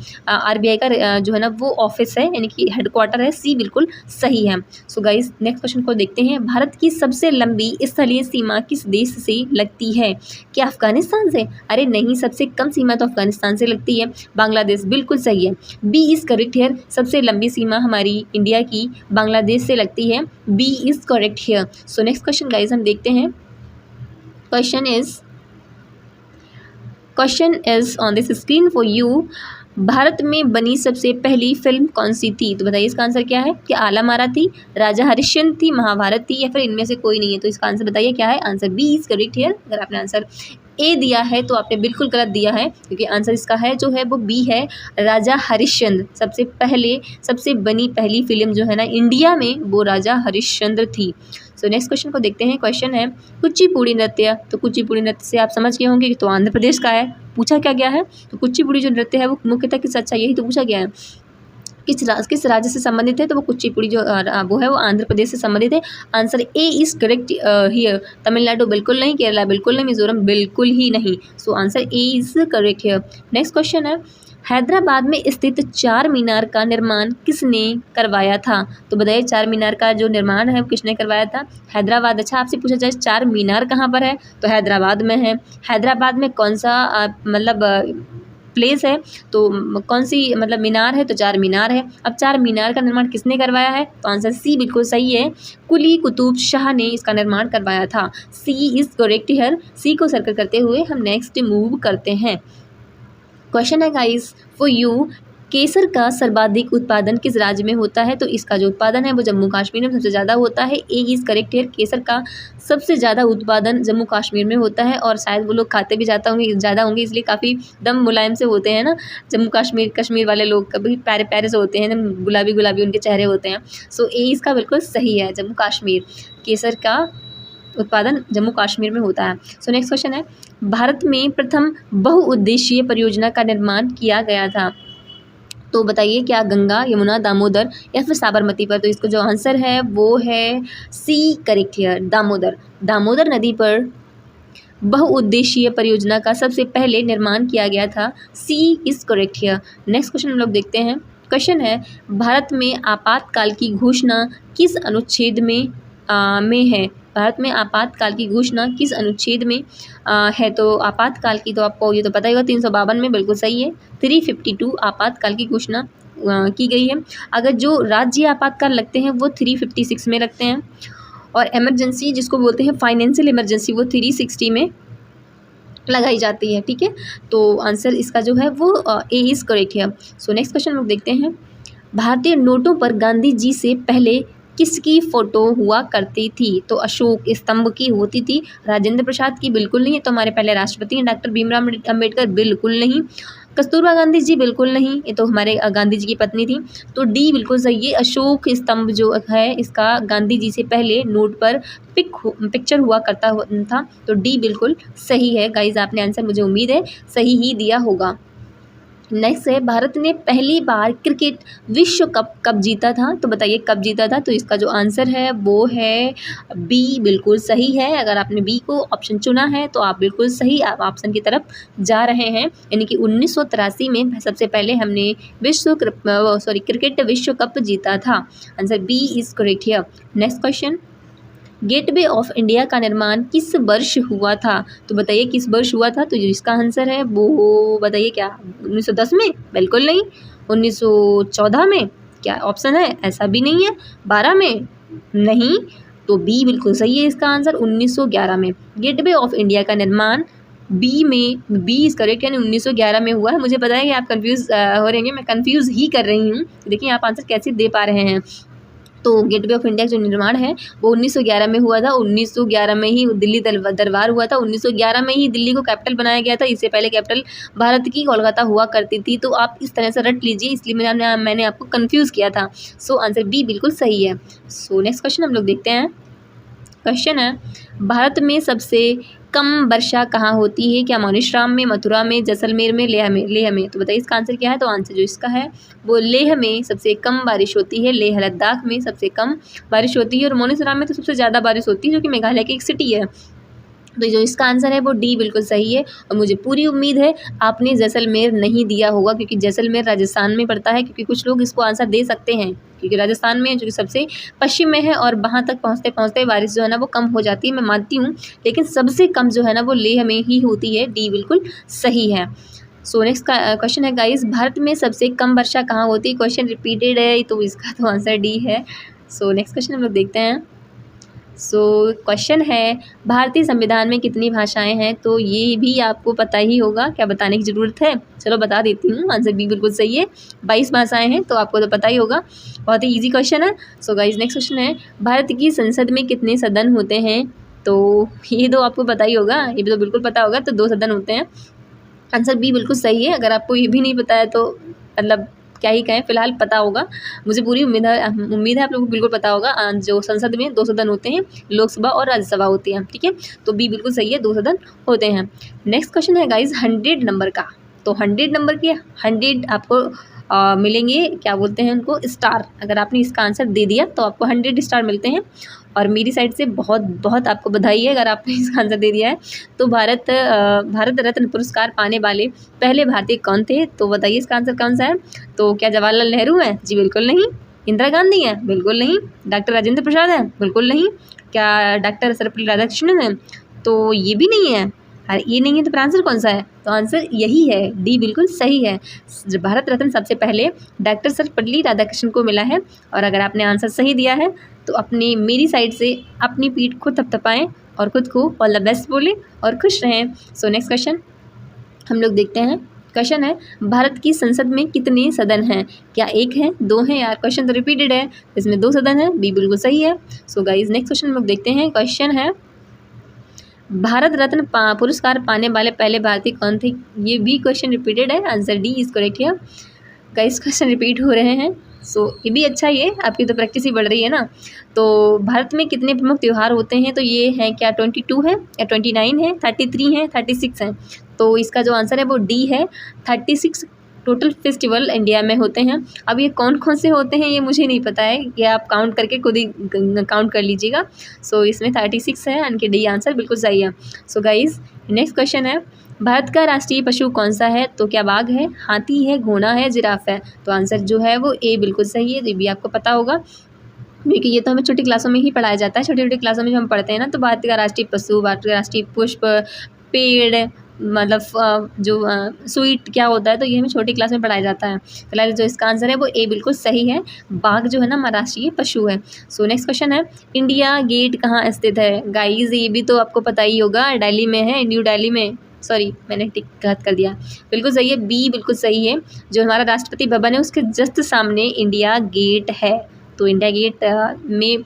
RBI का जो है ना वो ऑफिस है, यानी कि हेडक्वार्टर है। सी बिल्कुल सही है। सो गाइज नेक्स्ट क्वेश्चन को देखते हैं, भारत की सबसे लंबी स्थलीय सीमा किस देश से लगती है? क्या अफगानिस्तान से? अरे नहीं, सबसे कम सीमा तो अफगानिस्तान से लगती है, बांग्लादेश। बिल्कुल सही है, बी इज़ करेक्ट हियर। सबसे लंबी सीमा हमारी इंडिया की बांग्लादेश से लगती है, B is correct here. So next question guys हम देखते हैं। Question is on this screen for you, Bharat में बनी सबसे पहली फिल्म कौन सी थी? तो बताइए इसका आंसर क्या है। क्या आला मारा थी, राजा हरिश्चंद्र थी, महाभारत थी, या फिर इनमें से कोई नहीं है? तो इसका आंसर बताइए क्या है। Answer B is correct here. अगर आपने आंसर ए दिया है तो आपने बिल्कुल गलत दिया है, क्योंकि आंसर इसका है जो है वो बी है, राजा हरिश्चंद्र। सबसे बनी पहली फिल्म जो है ना इंडिया में, वो राजा हरिश्चंद्र थी। सो नेक्स्ट क्वेश्चन को देखते हैं। क्वेश्चन है, कुचिपुड़ी नृत्य। तो कुचिपुड़ी नृत्य से आप समझ गए होंगे कि तो आंध्र प्रदेश का है। पूछा क्या गया है, तो कुचिपुड़ी जो नृत्य है वो मुख्यतः किस, अच्छा यही तो पूछा गया है किस राज्य से संबंधित है, तो वो कुचिपुड़ी जो वो है वो आंध्र प्रदेश से संबंधित है। Answer A is correct here. Tamil Nadu बिल्कुल नहीं, केरला बिल्कुल नहीं, मिजोरम बिल्कुल ही नहीं। So answer A is correct here. Next question है, हैदराबाद में स्थित चार मीनार का निर्माण किसने करवाया था? तो बताइए चार मीनार का जो निर्माण है वो किसने करवाया था? हैदराबाद। अच्छा, आपसे पूछा जाए चार मीनार कहाँ पर है, तो हैदराबाद में है। हैदराबाद में कौन सा प्लेस है, तो कौन सी मीनार है, तो चार मीनार है। अब चार मीनार का निर्माण किसने करवाया है, तो आंसर सी बिल्कुल सही है, कुली कुतुब शाह ने इसका निर्माण करवाया था। C is correct here. सी को सर्कल करते हुए हम नेक्स्ट मूव करते हैं। क्वेश्चन है गाइस फॉर यू, केसर का सर्वाधिक उत्पादन किस राज्य में होता है? तो इसका जो उत्पादन है वो जम्मू कश्मीर में सबसे ज़्यादा होता है। A is correct here. केसर का सबसे ज़्यादा उत्पादन जम्मू कश्मीर में होता है और शायद वो लोग खाते भी ज़्यादा होंगे, इसलिए काफ़ी दम मुलायम से होते हैं ना जम्मू कश्मीर वाले लोग, कभी प्यारे प्यारे से होते हैं, एकदम गुलाबी गुलाबी उनके चेहरे होते हैं। सो ए इसका बिल्कुल सही है, जम्मू कश्मीर। केसर का उत्पादन जम्मू कश्मीर में होता है। सो नेक्स्ट क्वेश्चन है, भारत में प्रथम बहुउद्देशीय परियोजना का निर्माण किया गया था? तो बताइए क्या गंगा, यमुना, दामोदर या फिर साबरमती पर? तो इसको जो आंसर है वो है सी करेक्ट हियर, दामोदर नदी पर बहुउद्देशीय परियोजना का सबसे पहले निर्माण किया गया था। C is correct here. Next question हम लोग देखते हैं। क्वेश्चन है, भारत में आपातकाल की घोषणा किस अनुच्छेद में है? भारत में आपातकाल की घोषणा किस अनुच्छेद में है? तो आपातकाल की तो आपको ये तो पता ही होगा, 352 में बिल्कुल सही है। 352 आपातकाल की घोषणा की गई है। अगर जो राज्य आपातकाल लगते हैं वो 356 में लगते हैं और इमरजेंसी जिसको बोलते हैं फाइनेंशियल इमरजेंसी वो 360 में लगाई जाती है। ठीक है, तो आंसर इसका जो है वो ए इज़ करेक्ट है। सो नेक्स्ट क्वेश्चन लोग देखते हैं। भारतीय नोटों पर गांधी जी से पहले किसकी फ़ोटो हुआ करती थी? तो अशोक स्तंभ की होती थी। राजेंद्र प्रसाद की बिल्कुल नहीं है, तो हमारे पहले राष्ट्रपति हैं डॉक्टर भीमराव अम्बेडकर बिल्कुल नहीं। कस्तूरबा गांधी जी बिल्कुल नहीं, ये तो हमारे गांधी जी की पत्नी थी। तो डी बिल्कुल सही है, अशोक स्तंभ जो है इसका गांधी जी से पहले नोट पर पिक्चर हुआ करता था। तो डी बिल्कुल सही है। गाइज आपने आंसर मुझे उम्मीद है सही ही दिया होगा। नेक्स्ट है, भारत ने पहली बार क्रिकेट विश्व कप कब जीता था? तो बताइए कब जीता था? तो इसका जो आंसर है वो है बी बिल्कुल सही है। अगर आपने बी को ऑप्शन चुना है तो आप बिल्कुल सही ऑप्शन की तरफ जा रहे हैं, यानी कि 1983 में सबसे पहले हमने क्रिकेट विश्व कप जीता था। Answer B is correct here. Next question, gateway of India का निर्माण किस वर्ष हुआ था? तो बताइए किस वर्ष हुआ था? तो इसका आंसर है वो बताइए क्या 1910 में? बिल्कुल नहीं। 1914 में? क्या ऑप्शन है? ऐसा भी नहीं है। 12 में? नहीं। तो बी बिल्कुल सही है इसका आंसर, 1911 में। गेटवे ऑफ इंडिया का निर्माण बी इज करेक्ट, यानी 1911 में हुआ है। मुझे पता है कि आप कंफ्यूज हो रहे हैं, मैं कंफ्यूज ही कर रही हूँ। देखिए आप आंसर कैसे दे पा रहे हैं। तो गेटवे ऑफ इंडिया जो निर्माण है वो 1911 में हुआ था। 1911 में ही दिल्ली दरबार हुआ था। 1911 में ही दिल्ली को कैपिटल बनाया गया था। इससे पहले कैपिटल भारत की कोलकाता हुआ करती थी। तो आप इस तरह से रट लीजिए, इसलिए मैंने आपको कंफ्यूज किया था। सो आंसर बी बिल्कुल सही है। सो नेक्स्ट क्वेश्चन हम लोग देखते हैं। क्वेश्चन है, भारत में सबसे कम वर्षा कहाँ होती है? क्या मौनिशराम में, मथुरा में, जैसलमेर में, लेह में? तो बताइए इसका आंसर क्या है? तो आंसर जो इसका है वो लेह में सबसे कम बारिश होती है। लेह लद्दाख में सबसे कम बारिश होती है और मौनिशराम में तो सबसे ज़्यादा बारिश होती है, जो कि मेघालय की एक सिटी है। तो जो इसका आंसर है वो डी बिल्कुल सही है। और मुझे पूरी उम्मीद है आपने जैसलमेर नहीं दिया होगा, क्योंकि जैसलमेर राजस्थान में पड़ता है। क्योंकि कुछ लोग इसको आंसर दे सकते हैं, क्योंकि राजस्थान में जो कि सबसे पश्चिम में है और वहाँ तक पहुँचते पहुँचते बारिश जो है ना वो कम हो जाती है, मैं मानती हूँ। लेकिन सबसे कम जो है ना वो लेह में ही होती है। डी बिल्कुल सही है। सो नेक्स्ट क्वेश्चन है गाइस, भारत में सबसे कम वर्षा कहाँ होती है? क्वेश्चन रिपीटेड है, तो इसका तो आंसर डी है। सो नेक्स्ट क्वेश्चन हम लोग देखते हैं। सो क्वेश्चन है, भारतीय संविधान में कितनी भाषाएं हैं? तो ये भी आपको पता ही होगा, क्या बताने की ज़रूरत है? चलो बता देती हूँ, आंसर बी बिल्कुल सही है। 22 भाषाएं हैं, तो आपको तो पता ही होगा। बहुत ही इजी क्वेश्चन है। सो गाइस नेक्स्ट क्वेश्चन है, भारत की संसद में कितने सदन होते हैं? तो ये तो आपको पता ही होगा, ये भी तो बिल्कुल पता होगा। तो 2 सदन होते हैं। आंसर बी बिल्कुल सही है। अगर आपको ये भी नहीं पता है तो मतलब क्या ही कहें, फिलहाल पता होगा। मुझे पूरी उम्मीद है आप लोगों को बिल्कुल पता होगा। जो संसद में 2 सदन होते हैं, लोकसभा और राज्यसभा होती है। ठीक है, तो बी बिल्कुल सही है, 2 सदन होते हैं। नेक्स्ट क्वेश्चन है गाइज 100 नंबर का। तो 100 नंबर के 100 आपको मिलेंगे, क्या बोलते हैं उनको, स्टार। अगर आपने इसका आंसर दे दिया तो आपको 100 स्टार मिलते हैं। और मेरी साइड से बहुत बहुत आपको बधाई है अगर आपने इसका आंसर दे दिया है। तो भारत रत्न पुरस्कार पाने वाले पहले भारतीय कौन थे? तो बताइए इसका आंसर कौन सा है? तो क्या जवाहरलाल नेहरू हैं? जी बिल्कुल नहीं। इंदिरा गांधी हैं? बिल्कुल नहीं। डॉक्टर राजेंद्र प्रसाद हैं? बिल्कुल नहीं। क्या डॉक्टर सर्वपल्ली राधाकृष्णन हैं? तो ये भी नहीं है। ये नहीं है तो फिर आंसर कौन सा है? तो आंसर यही है, डी बिल्कुल सही है। भारत रत्न सबसे पहले डॉक्टर सर्वपल्ली राधाकृष्णन को मिला है। और अगर आपने आंसर सही दिया है तो अपनी मेरी साइड से अपनी पीठ खुद थपथपाएं और खुद को ऑल द बेस्ट बोलें और खुश रहें। सो नेक्स्ट क्वेश्चन हम लोग देखते हैं। क्वेश्चन है, भारत की संसद में कितने सदन हैं? क्या एक है, दो हैं? यार क्वेश्चन तो रिपीटेड है, इसमें 2 सदन है। बी बिल्कुल सही है। सो गाइज नेक्स्ट क्वेश्चन हम लोग देखते हैं। क्वेश्चन है, भारत रत्न पुरस्कार पाने वाले पहले भारतीय कौन थे? ये भी क्वेश्चन रिपीटेड है। आंसर डी इज करेक्ट है। गाइस क्वेश्चन रिपीट हो रहे हैं। सो ये भी अच्छा ही है, आपकी तो प्रैक्टिस ही बढ़ रही है ना। तो भारत में कितने प्रमुख त्यौहार होते हैं? तो ये हैं क्या 22 है या 29 है, 33 है, 36 हैं? तो इसका जो आंसर है वो डी है। 36 टोटल फेस्टिवल इंडिया में होते हैं। अब ये कौन कौन से होते हैं ये मुझे नहीं पता है, ये आप काउंट करके खुद ही काउंट कर लीजिएगा। सो इसमें 36 है, यानी कि डी आंसर बिल्कुल सही है। सो गाइज नेक्स्ट क्वेश्चन है, भारत का राष्ट्रीय पशु कौन सा है? तो क्या बाघ है, हाथी है, घोड़ा है, जिराफ है? तो आंसर जो है वो ए बिल्कुल सही है। ये भी आपको पता होगा क्योंकि ये तो हमें छोटी क्लासों में ही पढ़ाया जाता है। छोटी छोटी क्लासों में जो हम पढ़ते हैं ना, तो भारत का राष्ट्रीय पशु, भारत का राष्ट्रीय पुष्प, पेड़, मतलब जो स्वीट क्या होता है, तो ये हमें छोटी क्लास में पढ़ाया जाता है। फिलहाल जो इसका आंसर है वो ए बिल्कुल सही है। बाघ जो है ना हमारा राष्ट्रीय पशु है। सो नेक्स्ट क्वेश्चन है, इंडिया गेट कहाँ स्थित है? गाइज ये भी तो आपको पता ही होगा, दिल्ली में है, न्यू दिल्ली में। सॉरी मैंने टिक गलत कर दिया। बिल्कुल सही है, बी बिल्कुल सही है। जो हमारा राष्ट्रपति भवन है उसके जस्ट सामने इंडिया गेट है। तो इंडिया गेट में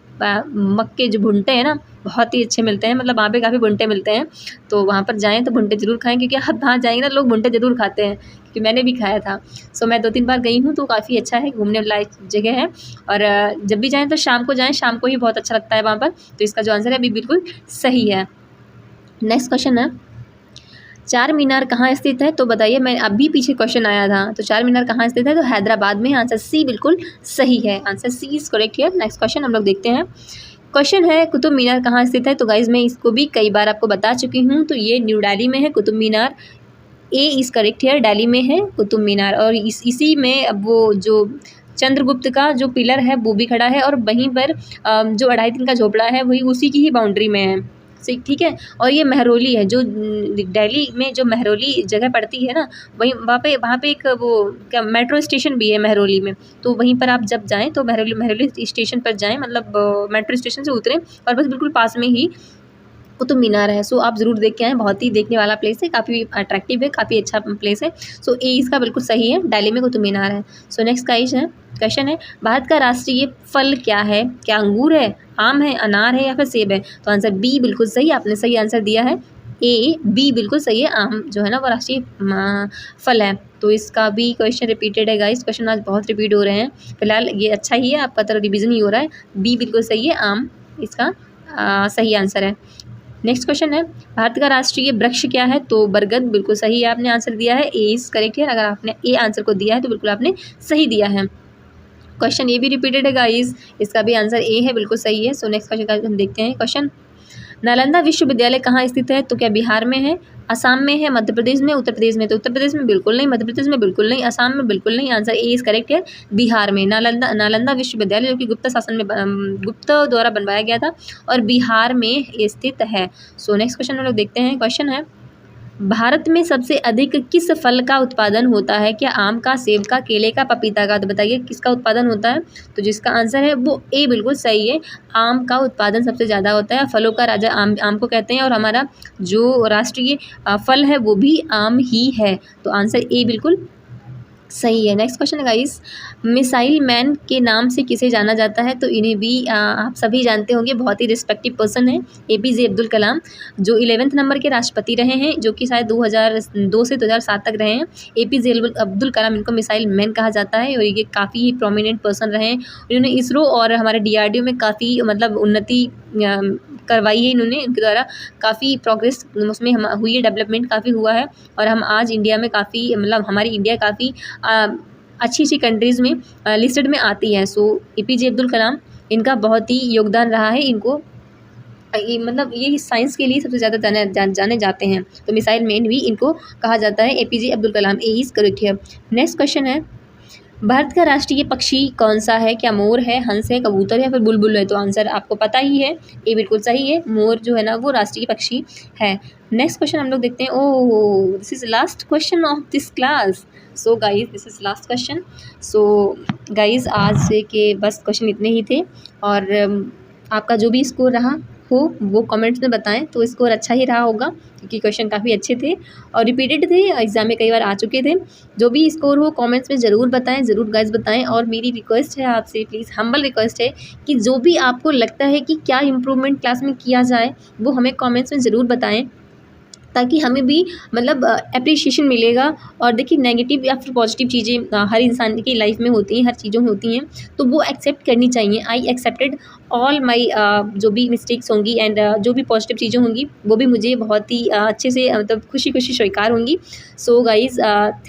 मक्के जो भुनटे हैं ना बहुत ही अच्छे मिलते हैं, मतलब वहाँ पे काफ़ी भुनटे मिलते हैं। तो वहाँ पर जाएँ तो भुनटे ज़रूर खाएँ, क्योंकि आप वहाँ जाएंगे ना लोग भुनटे ज़रूर खाते हैं, क्योंकि मैंने भी खाया था। सो मैं 2-3 बार गई हूँ, तो काफ़ी अच्छा है, घूमने लायक जगह है। और जब भी जाएँ तो शाम को जाएँ, शाम को ही बहुत अच्छा लगता है वहाँ पर। तो इसका जो आंसर है अभी बिल्कुल सही है। नेक्स्ट क्वेश्चन है, चार मीनार कहाँ स्थित है? तो बताइए, मैं अभी पीछे क्वेश्चन आया था, तो चार मीनार कहाँ स्थित है? तो हैदराबाद में। आंसर सी बिल्कुल सही है। Answer C is correct here. Next question हम लोग देखते हैं। क्वेश्चन है, कुतुब मीनार कहाँ स्थित है? तो गाइज मैं इसको भी कई बार आपको बता चुकी हूँ। तो ये न्यू दिल्ली में है कुतुब मीनार। ए इज करेक्ट हियर, दिल्ली में है कुतुब मीनार। और इसी में अब वो जो चंद्रगुप्त का जो पिलर है वो भी खड़ा है, और वहीं पर जो 2.5 दिन का झोपड़ा है वही उसी की ही बाउंड्री में है। ठीक है। और ये महरौली है, जो दिल्ली में जो महरौली जगह पड़ती है ना, वहीं वहाँ पे एक वो क्या मेट्रो स्टेशन भी है महरौली में। तो वहीं पर आप जब जाएँ तो महरौली स्टेशन पर जाएँ, मतलब मेट्रो स्टेशन से उतरें और बस बिल्कुल पास में ही कुतुब मीनार है। सो आप ज़रूर देख के आएँ, बहुत ही देखने वाला प्लेस है, काफ़ी अट्रैक्टिव है, काफ़ी अच्छा प्लेस है। सो ए इसका बिल्कुल सही है, दिल्ली में कुतुब मीनार है। सो नेक्स्ट क्वेश्चन है, भारत का राष्ट्रीय फल क्या है? क्या अंगूर है, आम है, अनार है या फिर सेब है? तो आंसर बी बिल्कुल सही, आपने सही आंसर दिया है। ए बी बिल्कुल सही है, आम जो है ना वो राष्ट्रीय फल है। तो इसका भी क्वेश्चन रिपीटेड है गाइस, क्वेश्चन आज बहुत रिपीट हो रहे हैं। फिलहाल ये अच्छा ही है, आपका तो रिविजन ही हो रहा है। बी बिल्कुल सही है, आम इसका सही आंसर है। नेक्स्ट क्वेश्चन है, भारत का राष्ट्रीय वृक्ष क्या है? तो बरगद बिल्कुल सही है, आपने आंसर दिया है। ए इज करेक्ट है। अगर आपने ए आंसर को दिया है तो बिल्कुल आपने सही दिया है। क्वेश्चन ये भी रिपीटेड है गाइस, इसका भी आंसर ए है, बिल्कुल सही है। सो नेक्स्ट क्वेश्चन हम देखते हैं। क्वेश्चन, नालंदा विश्वविद्यालय कहाँ स्थित है? तो क्या बिहार में है, असम में है, मध्य प्रदेश में, उत्तर प्रदेश में? तो उत्तर प्रदेश में बिल्कुल नहीं, मध्य प्रदेश में बिल्कुल नहीं, असम में बिल्कुल नहीं। आंसर ए इज करेक्ट है, बिहार में। नालंदा विश्वविद्यालय जो कि गुप्त शासन में गुप्त द्वारा बनवाया गया था और बिहार में स्थित है। सो नेक्स्ट क्वेश्चन हम लोग देखते हैं। क्वेश्चन है, भारत में सबसे अधिक किस फल का उत्पादन होता है? क्या आम का, सेब का, केले का, पपीता का? तो बताइए किसका उत्पादन होता है? तो जिसका आंसर है वो ए बिल्कुल सही है, आम का उत्पादन सबसे ज़्यादा होता है। फलों का राजा आम को कहते हैं, और हमारा जो राष्ट्रीय फल है वो भी आम ही है। तो आंसर ए बिल्कुल सही है। नेक्स्ट क्वेश्चन है गाइस, मिसाइल मैन के नाम से किसे जाना जाता है? तो इन्हें भी आप सभी जानते होंगे, बहुत ही रिस्पेक्टिव पर्सन है APJ अब्दुल कलाम, जो 11वें नंबर के राष्ट्रपति रहे हैं, जो कि शायद 2002 से 2007 तक रहे हैं। APJ अब्दुल कलाम, इनको मिसाइल मैन कहा जाता है, और ये काफ़ी ही प्रोमिनेंट पर्सन रहे हैं। इन्होंने इसरो और हमारे DRDO में काफ़ी मतलब उन्नति करवाई है इन्होंने, इनके द्वारा काफ़ी प्रोग्रेस उसमें हम हुई है, डेवलपमेंट काफ़ी हुआ है। और हम आज इंडिया में काफ़ी मतलब हमारी इंडिया काफ़ी अच्छी अच्छी कंट्रीज़ में लिस्टेड में आती है। सो APJ अब्दुल कलाम, इनका बहुत ही योगदान रहा है। इनको ये मतलब ये साइंस के लिए सबसे ज़्यादा जाने जाते हैं। तो मिसाइल मैन भी इनको कहा जाता है। APJ Abdul Kalam, A is correct here. Next question है, भारत का राष्ट्रीय पक्षी कौन सा है? क्या मोर है, हंस है, कबूतर है, फिर बुलबुल है? तो आंसर आपको पता ही है, ये बिल्कुल सही है। मोर जो है ना वो राष्ट्रीय पक्षी है। नेक्स्ट क्वेश्चन हम लोग देखते हैं। Oh, this is last question of this class. So guys, this is last question. So guys, आज के बस क्वेश्चन इतने ही थे। और आपका जो भी स्कोर रहा हो वो कमेंट्स में बताएं। तो स्कोर अच्छा ही रहा होगा क्योंकि क्वेश्चन काफ़ी अच्छे थे और रिपीटेड थे, एग्जाम में कई बार आ चुके थे। जो भी स्कोर हो कमेंट्स में ज़रूर बताएं, ज़रूर गाइस बताएं। और मेरी रिक्वेस्ट है आपसे, प्लीज़ हम्बल रिक्वेस्ट है कि जो भी आपको लगता है कि क्या इम्प्रूवमेंट क्लास में किया जाए वो हमें कमेंट्स में ज़रूर बताएं, ताकि हमें भी मतलब एप्रिशिएशन मिलेगा। और देखिए, नेगेटिव या फिर पॉजिटिव चीज़ें हर इंसान की लाइफ में होती हैं, हर चीज़ों में होती हैं, तो वो एक्सेप्ट करनी चाहिए। आई एक्सेप्टेड ऑल माई जो भी मिस्टेक्स होंगी एंड जो भी पॉजिटिव चीज़ें होंगी वो भी मुझे बहुत ही अच्छे से मतलब खुशी खुशी स्वीकार होंगी। So guys,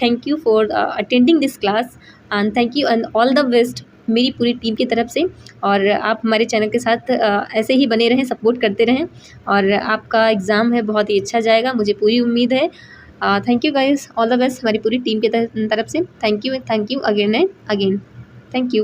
thank you for attending this class and thank you and all the best मेरी पूरी टीम की तरफ से। और आप हमारे चैनल के साथ ऐसे ही बने रहें, सपोर्ट करते रहें और आपका एग्ज़ाम है बहुत ही अच्छा जाएगा, मुझे पूरी उम्मीद है। Thank you guys, all the best हमारी पूरी टीम की तरफ से। Thank you again and again. Thank you.